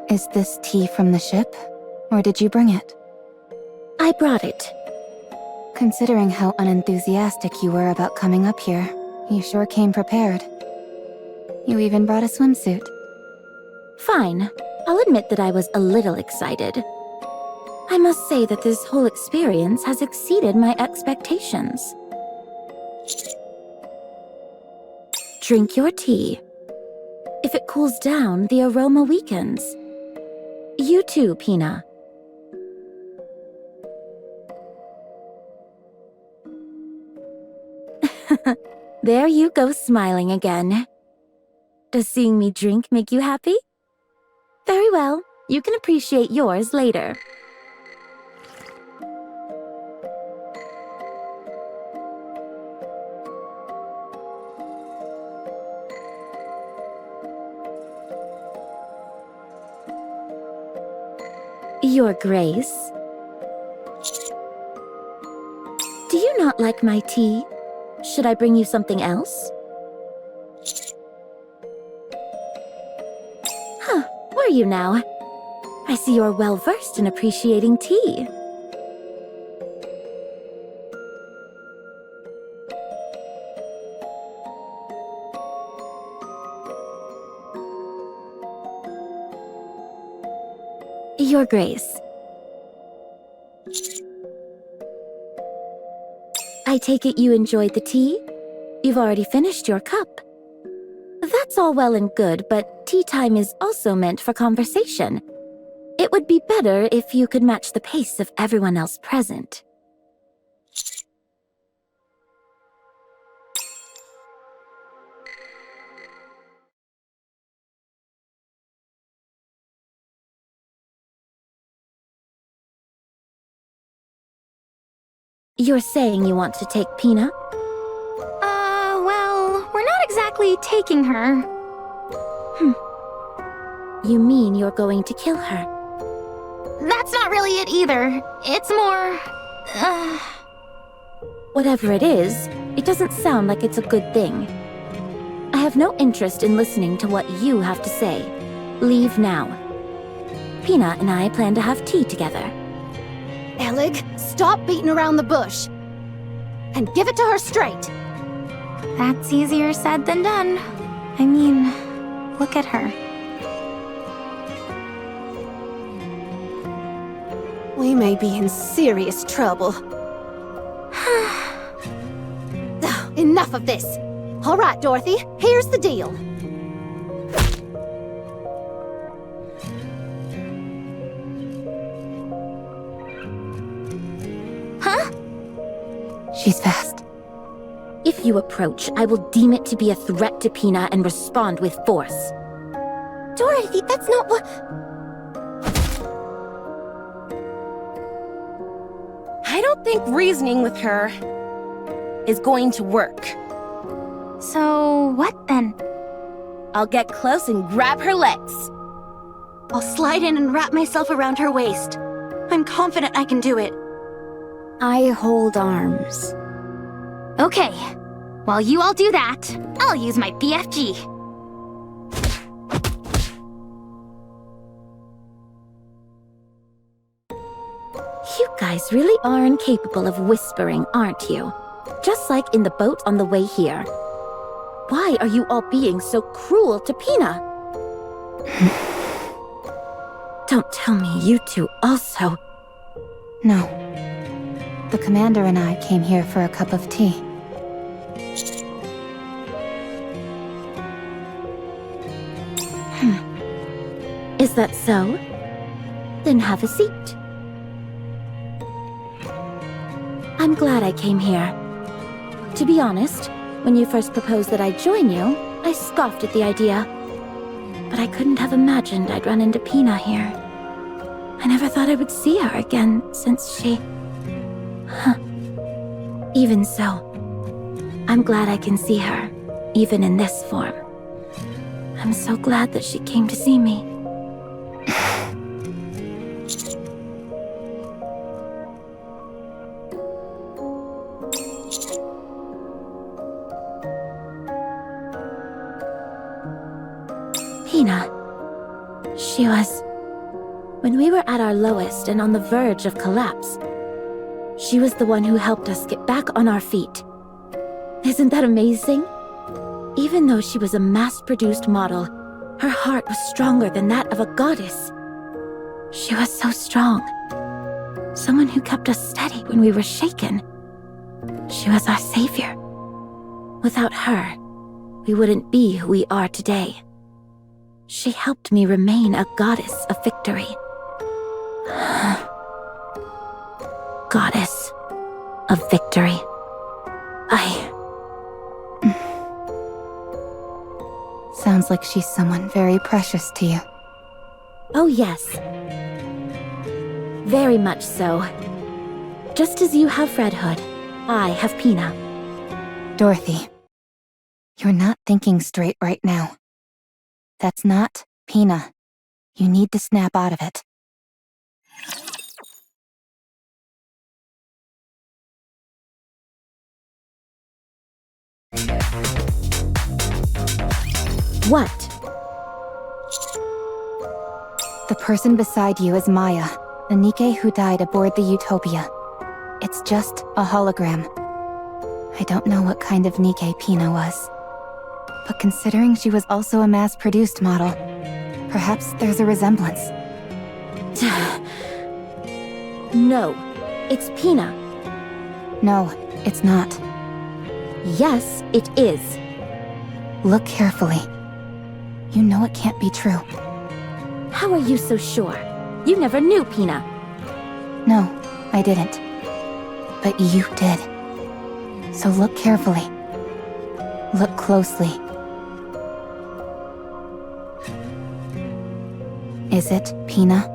Is this tea from the ship, or did you bring it? I brought it. Considering how unenthusiastic you were about coming up here, you sure came prepared. You even brought a swimsuit. Fine. I'll admit that I was a little excited. I must say that this whole experience has exceeded my expectations. Drink your tea. If it cools down, the aroma weakens. You too, Pina. There you go, smiling again. Does seeing me drink make you happy? Very well. You can appreciate yours later. Your Grace. Do you not like my tea? Should I bring you something else? Huh, were you now? I see you're well versed in appreciating tea. Your Grace. I take it you enjoyed the tea? You've already finished your cup. That's all well and good, but tea time is also meant for conversation. It would be better if you could match the pace of everyone else present. You're saying you want to take Pina? Well, we're not exactly taking her. You mean you're going to kill her? That's not really it either. It's more... Whatever it is, it doesn't sound like it's a good thing. I have no interest in listening to what you have to say. Leave now. Pina and I plan to have tea together. Elig, stop beating around the bush. And give it to her straight. That's easier said than done. I mean, look at her. We may be in serious trouble. Enough of this. All right, Dorothy, here's the deal. She's fast. If you approach, I will deem it to be a threat to Pina and respond with force. Dorothy, that's not what... I don't think reasoning with her is going to work. So, what then? I'll get close and grab her legs. I'll slide in and wrap myself around her waist. I'm confident I can do it. I hold arms. Okay. While you all do that, I'll use my BFG. You guys really are incapable of whispering, aren't you? Just like in the boat on the way here. Why are you all being so cruel to Pina? Don't tell me you two also... No. The commander and I came here for a cup of tea. Is that so? Then have a seat. I'm glad I came here. To be honest, when you first proposed that I join you, I scoffed at the idea. But I couldn't have imagined I'd run into Pina here. I never thought I would see her again since she... Even so, I'm glad I can see her, even in this form. I'm so glad that she came to see me. Pina. She was... When we were at our lowest and on the verge of collapse, she was the one who helped us get back on our feet. Isn't that amazing? Even though she was a mass-produced model, her heart was stronger than that of a goddess. She was so strong. Someone who kept us steady when we were shaken. She was our savior. Without her, we wouldn't be who we are today. She helped me remain a goddess of victory. Goddess of victory. Sounds like she's someone very precious to you. Oh yes. Very much so. Just as you have Red Hood, I have Pina. Dorothy, you're not thinking straight right now. That's not Pina. You need to snap out of it. What? The person beside you is Maya, the Nikke who died aboard the Utopia. It's just a hologram. I don't know what kind of Nikke Pina was. But considering she was also a mass-produced model, perhaps there's a resemblance. No, it's Pina. No, it's not. Yes, it is. Look carefully. You know it can't be true. How are you so sure? You never knew Pina. No, I didn't. But you did. So look carefully. Look closely. Is it Pina?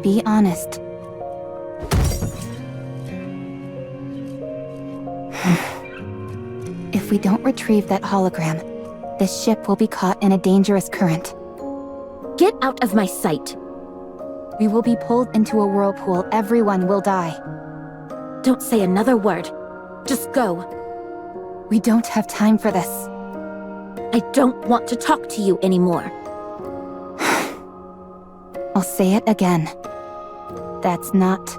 Be honest. If we don't retrieve that hologram, this ship will be caught in a dangerous current. Get out of my sight. We will be pulled into a whirlpool. Everyone will die. Don't say another word. Just go. We don't have time for this. I don't want to talk to you anymore. I'll say it again. That's not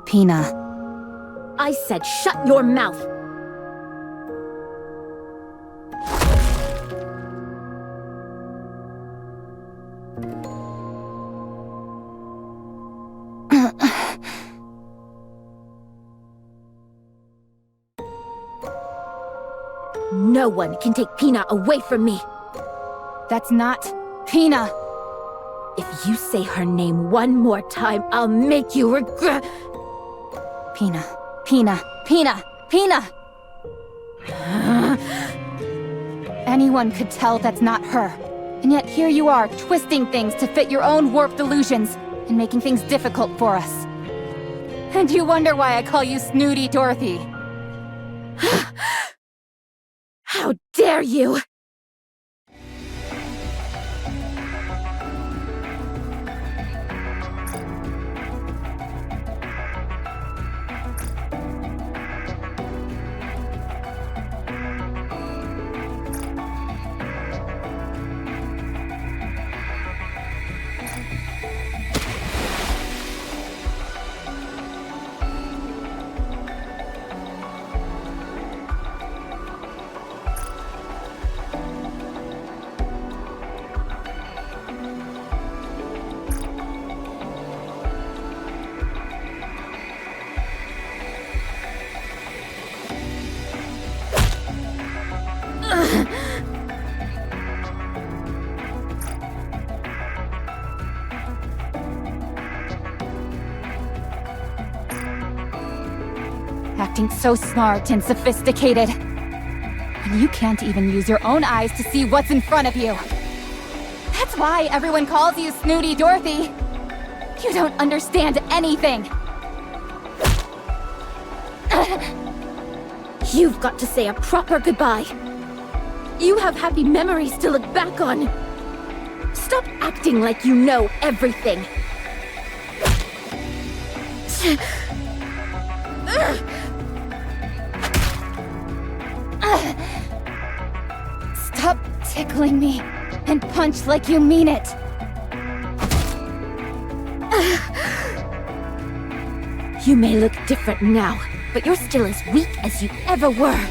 Pina. I said shut your mouth. No one can take Pina away from me. That's not Pina. If you say her name one more time, I'll make you regret. Pina, Pina, Pina, Pina! Anyone could tell that's not her. And yet here you are, twisting things to fit your own warped illusions, and making things difficult for us. And you wonder why I call you Snooty Dorothy. How dare you! Acting so smart and sophisticated. When you can't even use your own eyes to see what's in front of you. That's why everyone calls you Snooty Dorothy. You don't understand anything. You've got to say a proper goodbye. You have happy memories to look back on. Stop acting like you know everything. Stop tickling me and punch like you mean it. You may look different now, but you're still as weak as you ever were.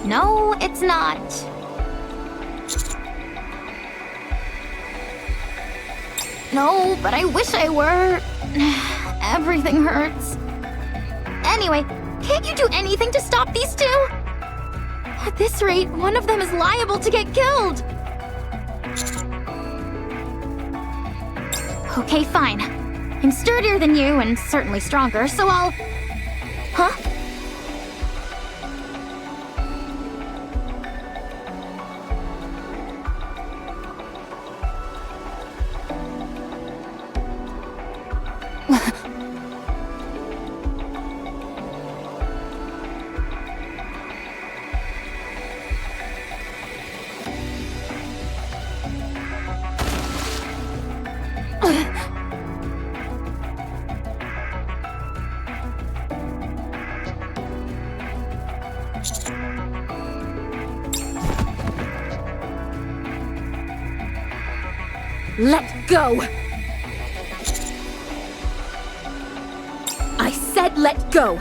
No, it's not. No, but I wish I were. Everything hurts. Anyway, can't you do anything to stop these two? At this rate, one of them is liable to get killed. Okay, fine. I'm sturdier than you and certainly stronger, so I'll... Huh? Let go! I said let go!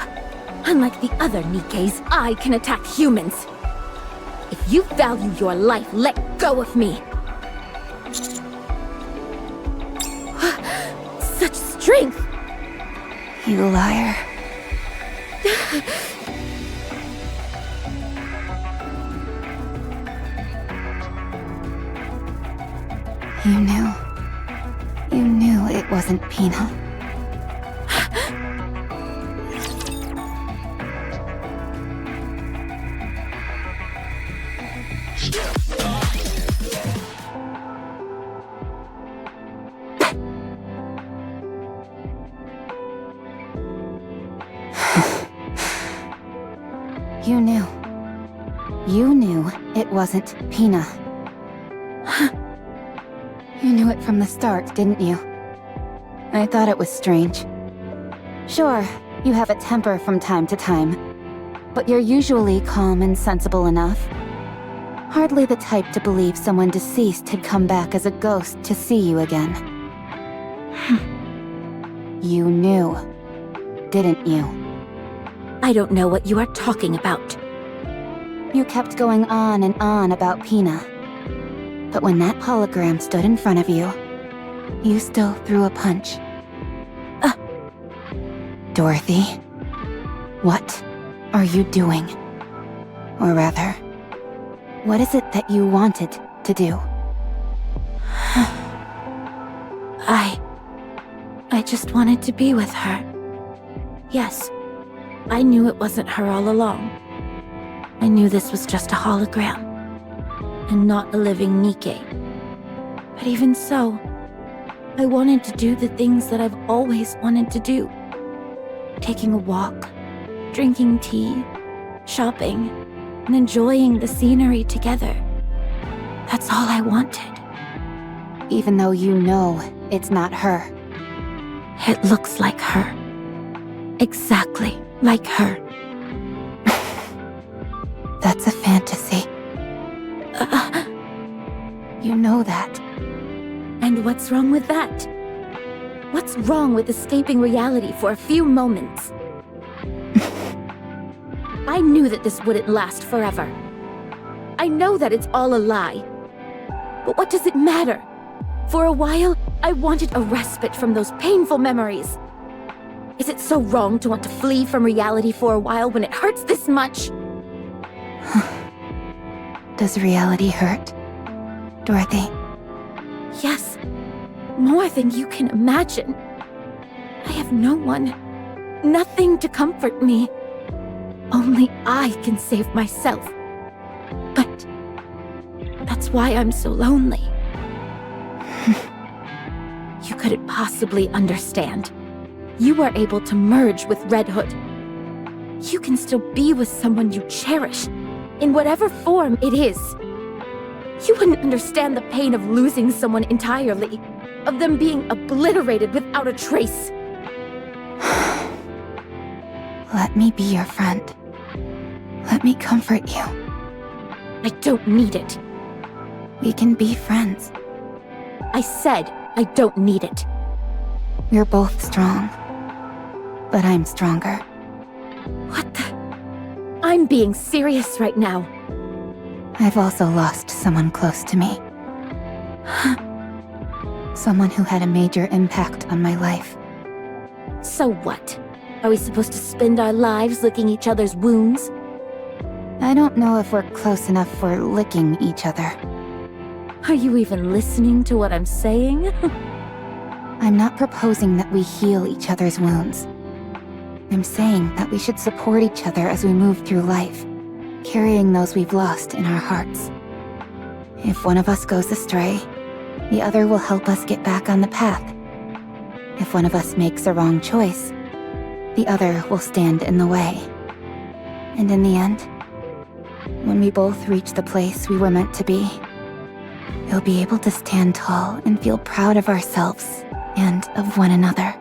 Unlike the other Nikkes, I can attack humans. If you value your life, let go of me! Such strength! You liar. You knew. You knew it wasn't Pina. You knew. You knew it wasn't Pina. You knew it from the start, didn't you? I thought it was strange. Sure, you have a temper from time to time, but you're usually calm and sensible enough. Hardly the type to believe someone deceased had come back as a ghost to see you again. You knew, didn't you? I don't know what you are talking about. You kept going on and on about Pina. But when that hologram stood in front of you, you still threw a punch. Dorothy, what are you doing? Or rather, what is it that you wanted to do? I just wanted to be with her. Yes, I knew it wasn't her all along. I knew this was just a hologram, and not a living Nikke. But even so, I wanted to do the things that I've always wanted to do. Taking a walk, drinking tea, shopping, and enjoying the scenery together. That's all I wanted. Even though you know it's not her. It looks like her. Exactly like her. That's a fantasy. You know that. And what's wrong with that? What's wrong with escaping reality for a few moments? I knew that this wouldn't last forever. I know that it's all a lie. But what does it matter? For a while, I wanted a respite from those painful memories. Is it so wrong to want to flee from reality for a while when it hurts this much? Does reality hurt, Dorothy? Yes, more than you can imagine. I have no one, nothing to comfort me. Only I can save myself. But that's why I'm so lonely. You couldn't possibly understand. You were able to merge with Red Hood. You can still be with someone you cherish, in whatever form it is. You wouldn't understand the pain of losing someone entirely, of them being obliterated without a trace. Let me be your friend. Let me comfort you. I don't need it. We can be friends. I said I don't need it. We're both strong. But I'm stronger. What the? I'm being serious right now. I've also lost someone close to me. Someone who had a major impact on my life. So what? Are we supposed to spend our lives licking each other's wounds? I don't know if we're close enough for licking each other. Are you even listening to what I'm saying? I'm not proposing that we heal each other's wounds. I'm saying that we should support each other as we move through life, carrying those we've lost in our hearts. If one of us goes astray, the other will help us get back on the path. If one of us makes a wrong choice, the other will stand in the way. And in the end, when we both reach the place we were meant to be, we'll be able to stand tall and feel proud of ourselves and of one another.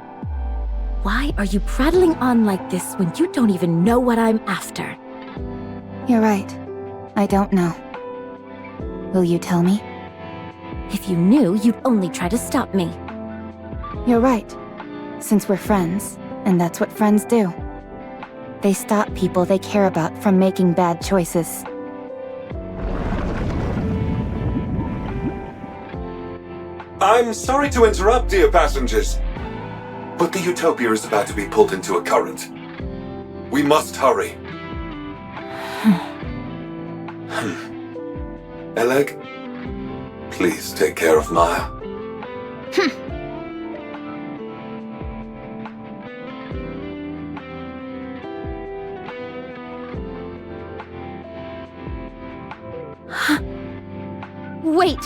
Why are you prattling on like this when you don't even know what I'm after? You're right. I don't know. Will you tell me? If you knew, you'd only try to stop me. You're right. Since we're friends, and that's what friends do. They stop people they care about from making bad choices. I'm sorry to interrupt, dear passengers, but the Utopia is about to be pulled into a current. We must hurry. Eleg, please take care of Maya. Wait!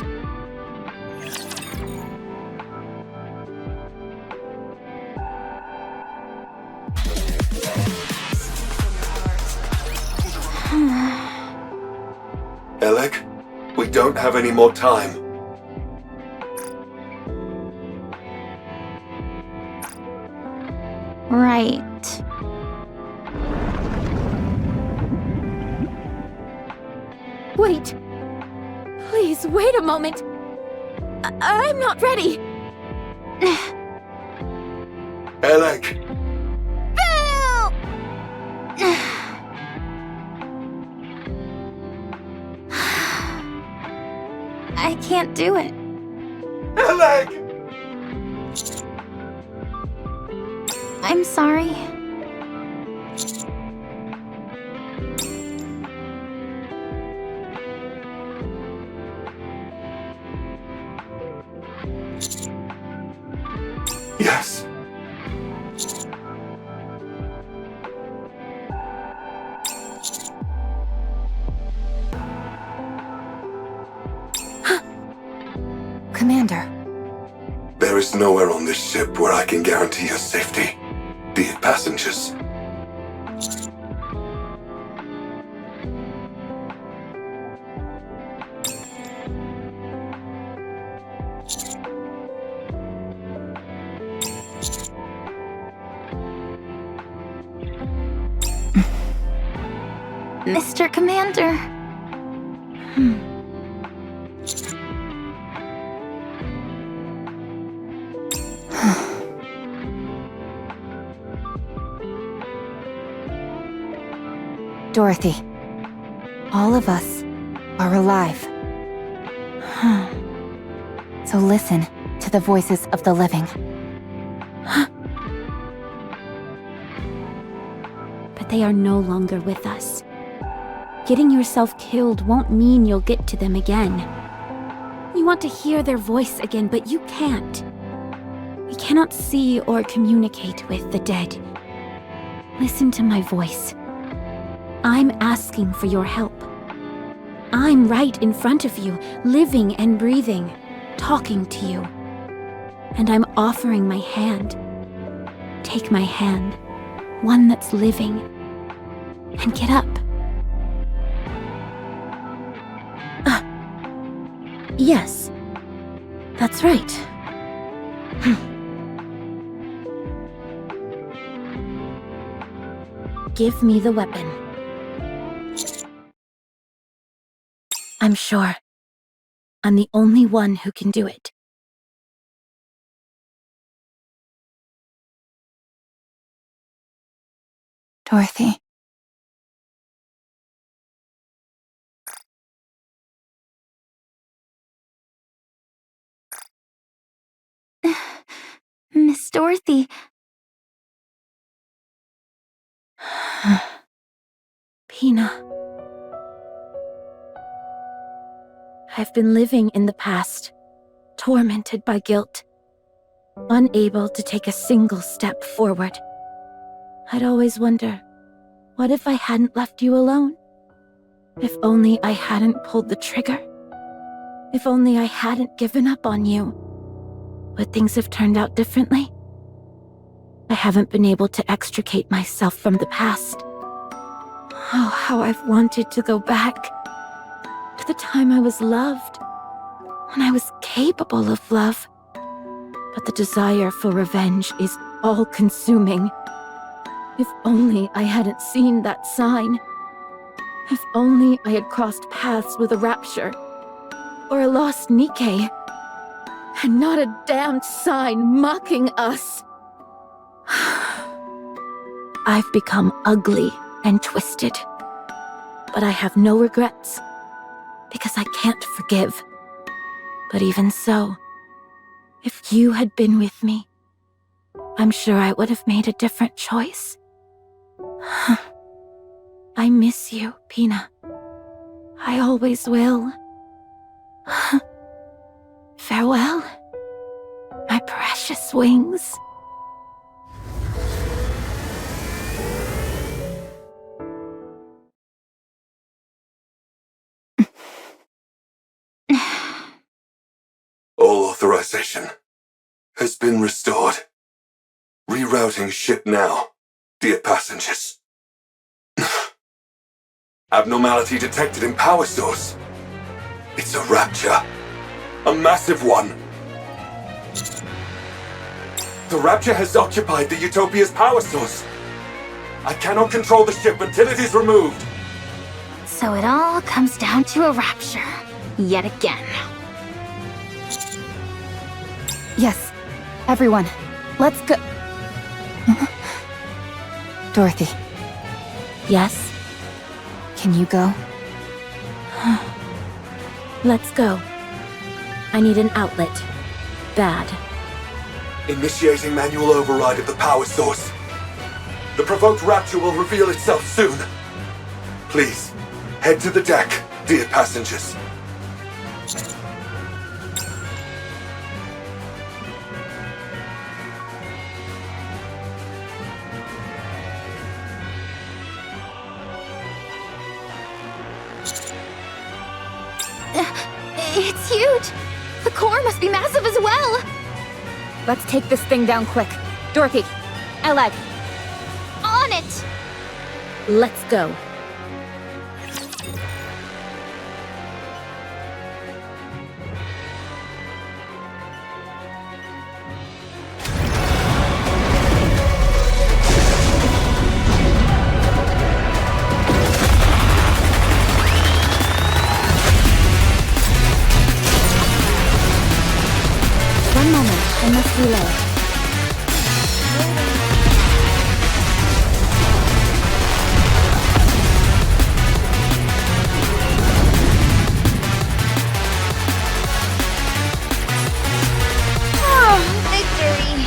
Eleg, we don't have any more time. Right. Wait! Please, wait a moment! I'm not ready! Eleg! I can't do it. Eleg! I'm sorry. Yes. Commander. There is nowhere on this ship where I can guarantee your safety, dear passengers. Mr. Commander. Dorothy, all of us are alive. So listen to the voices of the living. But they are no longer with us. Getting yourself killed won't mean you'll get to them again. You want to hear their voice again, but you can't. We cannot see or communicate with the dead. Listen to my voice. I'm asking for your help. I'm right in front of you, living and breathing, talking to you. And I'm offering my hand. Take my hand, one that's living, and get up. Yes, that's right. Give me the weapon. I'm sure I'm the only one who can do it. Dorothy. Miss Dorothy. Pina. I've been living in the past, tormented by guilt, unable to take a single step forward. I'd always wonder, what if I hadn't left you alone? If only I hadn't pulled the trigger? If only I hadn't given up on you? Would things have turned out differently? I haven't been able to extricate myself from the past. Oh, how I've wanted to go back to the time I was loved, when I was capable of love. But the desire for revenge is all-consuming. If only I hadn't seen that sign. If only I had crossed paths with a rapture, or a lost Nikke. And not a damned sign mocking us. I've become ugly and twisted. But I have no regrets, because I can't forgive. But even so, if you had been with me, I'm sure I would have made a different choice. I miss you, Pina. I always will. Farewell, my precious wings. All authorization has been restored. Rerouting ship now, dear passengers. Abnormality detected in power source. It's a rapture. A massive one. The rapture has occupied the Utopia's power source. I cannot control the ship until it is removed. So it all comes down to a rapture, yet again. Yes, everyone, let's go. Dorothy, Yes, can you go? let's go. I need an outlet. Bad. Initiating manual override of the power source. The provoked rapture will reveal itself soon. Please, head to the deck, dear passengers. It's huge! The core must be massive as well! Let's take this thing down quick. Dorothy, Aled, On it! Let's go. one moment, I must reload. Victory!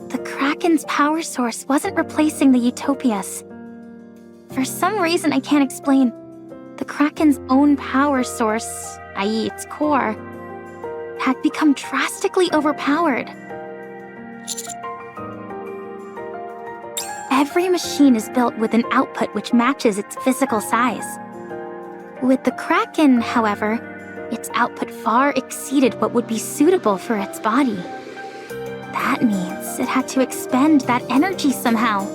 The Kraken's power source wasn't replacing the Utopias. For some reason I can't explain, the Kraken's own power source, i.e. its core, had become drastically overpowered. Every machine is built with an output which matches its physical size. With the Kraken, however, its output far exceeded what would be suitable for its body. That means it had to expend that energy somehow.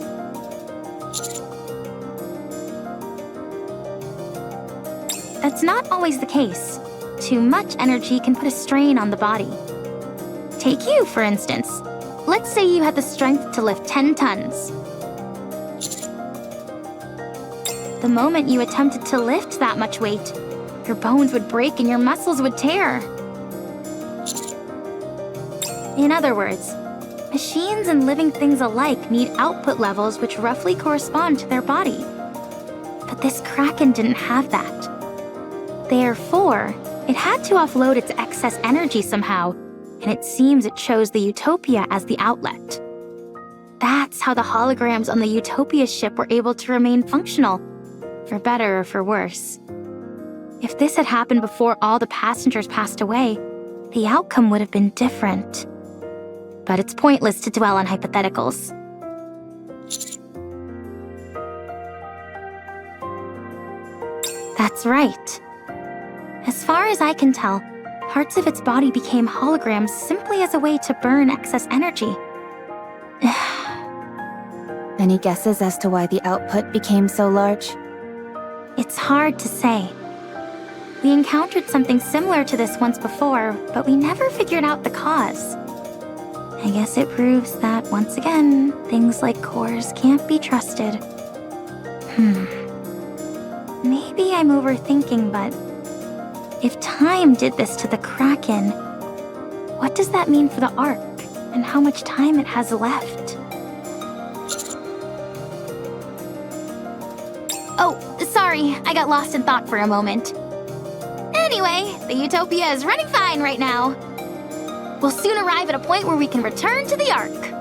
That's not always the case. Too much energy can put a strain on the body. Take you, for instance. Let's say you had the strength to lift 10 tons. The moment you attempted to lift that much weight, your bones would break and your muscles would tear. In other words, machines and living things alike need output levels which roughly correspond to their body. But this Kraken didn't have that. Therefore, It had to offload its excess energy somehow, and it seems it chose the Utopia as the outlet. That's how the holograms on the Utopia ship were able to remain functional, for better or for worse. If this had happened before all the passengers passed away, the outcome would have been different. But it's pointless to dwell on hypotheticals. That's right. As far as I can tell, parts of its body became holograms simply as a way to burn excess energy. Any guesses as to why the output became so large? It's hard to say. We encountered something similar to this once before, but we never figured out the cause. I guess it proves that, once again, things like cores can't be trusted. Maybe I'm overthinking, but if time did this to the Kraken, what does that mean for the Ark, and how much time it has left? Oh, sorry, I got lost in thought for a moment. Anyway, the Utopia is running fine right now. We'll soon arrive at a point where we can return to the Ark.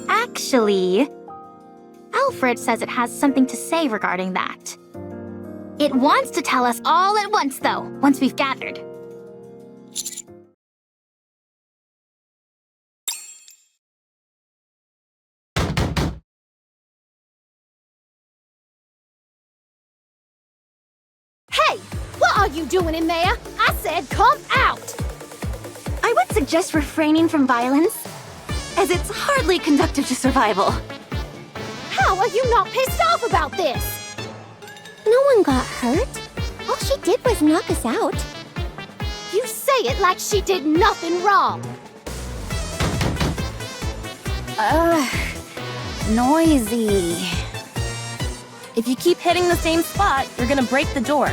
Actually, Alfred says it has something to say regarding that. It wants to tell us all at once, though, once we've gathered. Hey! What are you doing in there? I said come out! I would suggest refraining from violence, as it's hardly conducive to survival. How are you not pissed off about this? No one got hurt. All she did was knock us out. You say it like she did nothing wrong. Noisy. If you keep hitting the same spot, you're gonna break the door.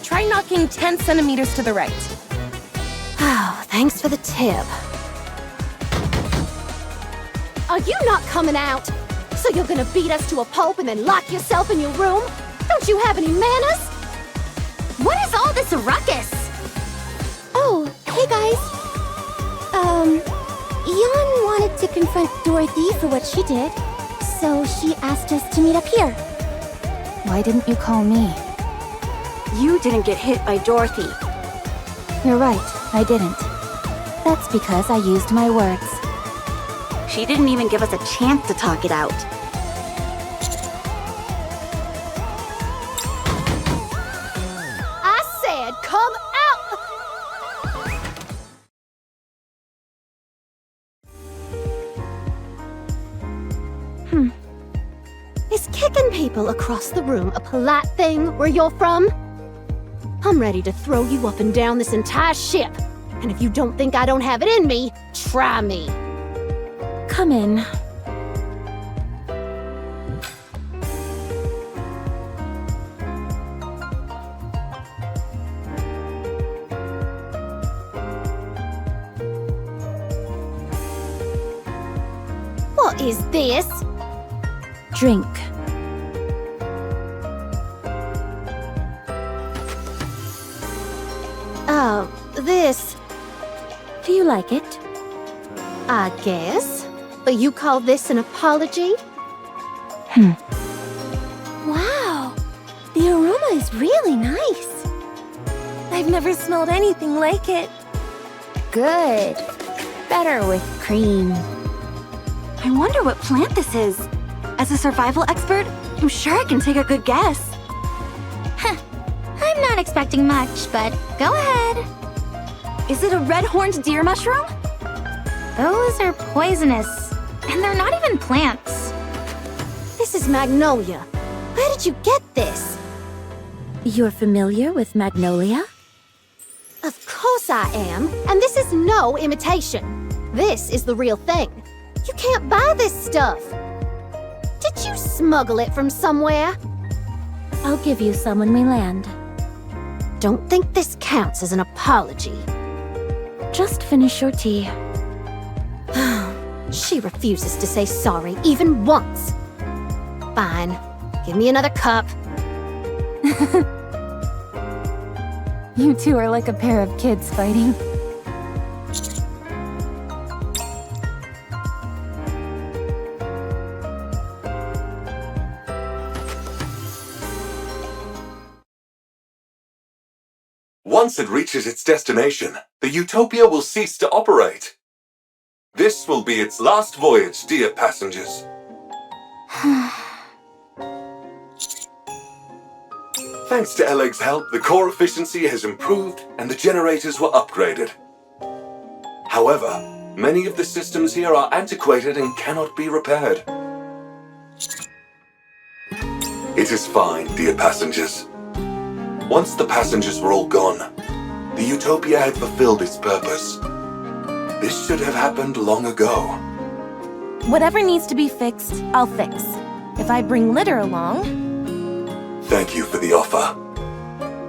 Try knocking 10 centimeters to the right. Oh, thanks for the tip. Are you not coming out? So you're gonna beat us to a pulp and then lock yourself in your room? Don't you have any manners? What is all this ruckus? Oh, hey guys. Yon wanted to confront Dorothy for what she did, so she asked us to meet up here. Why didn't you call me? You didn't get hit by Dorothy. You're right, I didn't. That's because I used my words. She didn't even give us a chance to talk it out. I said come out! Is kicking people across the room a polite thing where you're from? I'm ready to throw you up and down this entire ship. And if you don't think I don't have it in me, try me. Come in. What is this? Drink. This, Do you like it? I guess. But you call this an apology? Wow, the aroma is really nice. I've never smelled anything like it. Good. Better with cream. I wonder what plant this is. As a survival expert, I'm sure I can take a good guess. I'm not expecting much, but go ahead. Is it a red-horned deer mushroom? Those are poisonous, and they're not even plants. This is magnolia. Where did you get this? You're familiar with magnolia? Of course I am, and this is no imitation. This is the real thing. You can't buy this stuff. Did you smuggle it from somewhere? I'll give you some when we land. Don't think this counts as an apology. Just finish your tea. She refuses to say sorry even once. Fine. Give me another cup. You two are like a pair of kids fighting. Once it reaches its destination, the Utopia will cease to operate. This will be its last voyage, dear passengers. Thanks to LA's help, the core efficiency has improved and the generators were upgraded. However, many of the systems here are antiquated and cannot be repaired. It is fine, dear passengers. Once the passengers were all gone, the Utopia had fulfilled its purpose. This should have happened long ago. Whatever needs to be fixed, I'll fix. If I bring litter along... Thank you for the offer.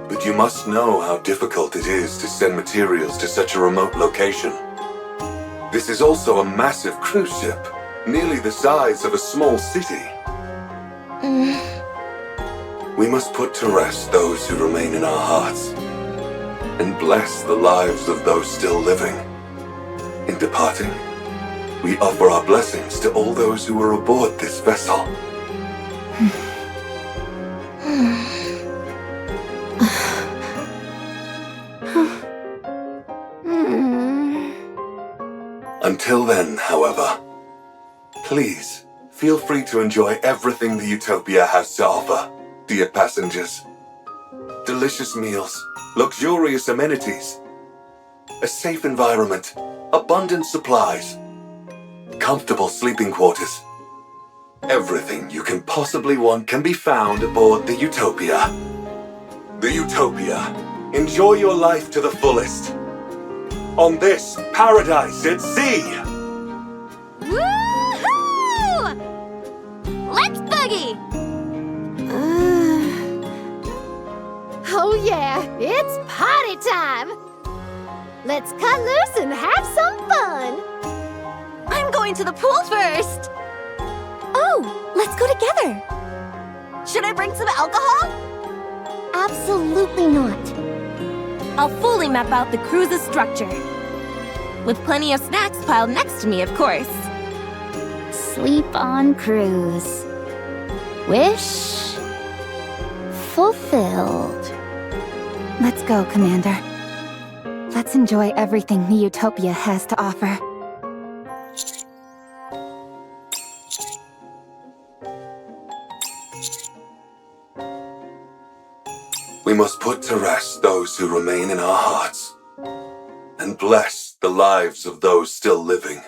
But you must know how difficult it is to send materials to such a remote location. This is also a massive cruise ship, nearly the size of a small city. We must put to rest those who remain in our hearts, and bless the lives of those still living. In departing, we offer our blessings to all those who were aboard this vessel. Until then, however, please feel free to enjoy everything the Utopia has to offer, dear passengers. Delicious meals, luxurious amenities, a safe environment, abundant supplies, comfortable sleeping quarters. Everything you can possibly want can be found aboard the Utopia. The Utopia. Enjoy your life to the fullest. On this paradise at sea! Woohoo! Let's boogie! Oh yeah, it's party time! Let's cut loose and have some fun! I'm going to the pool first! Oh, let's go together! Should I bring some alcohol? Absolutely not. I'll fully map out the cruise's structure. With plenty of snacks piled next to me, of course. Sleep on cruise. Wish fulfilled. Let's go, Commander. Let's enjoy everything the Utopia has to offer. We must put to rest those who remain in our hearts, and bless the lives of those still living.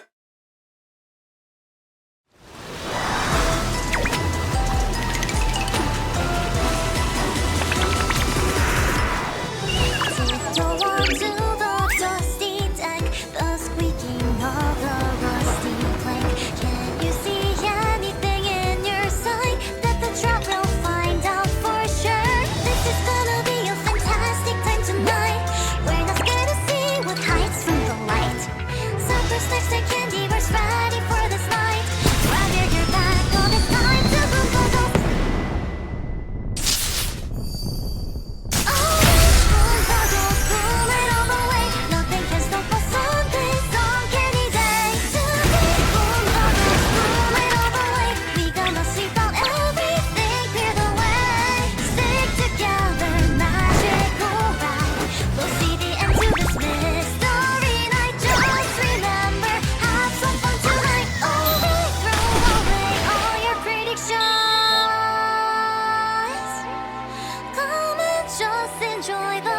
Just enjoy the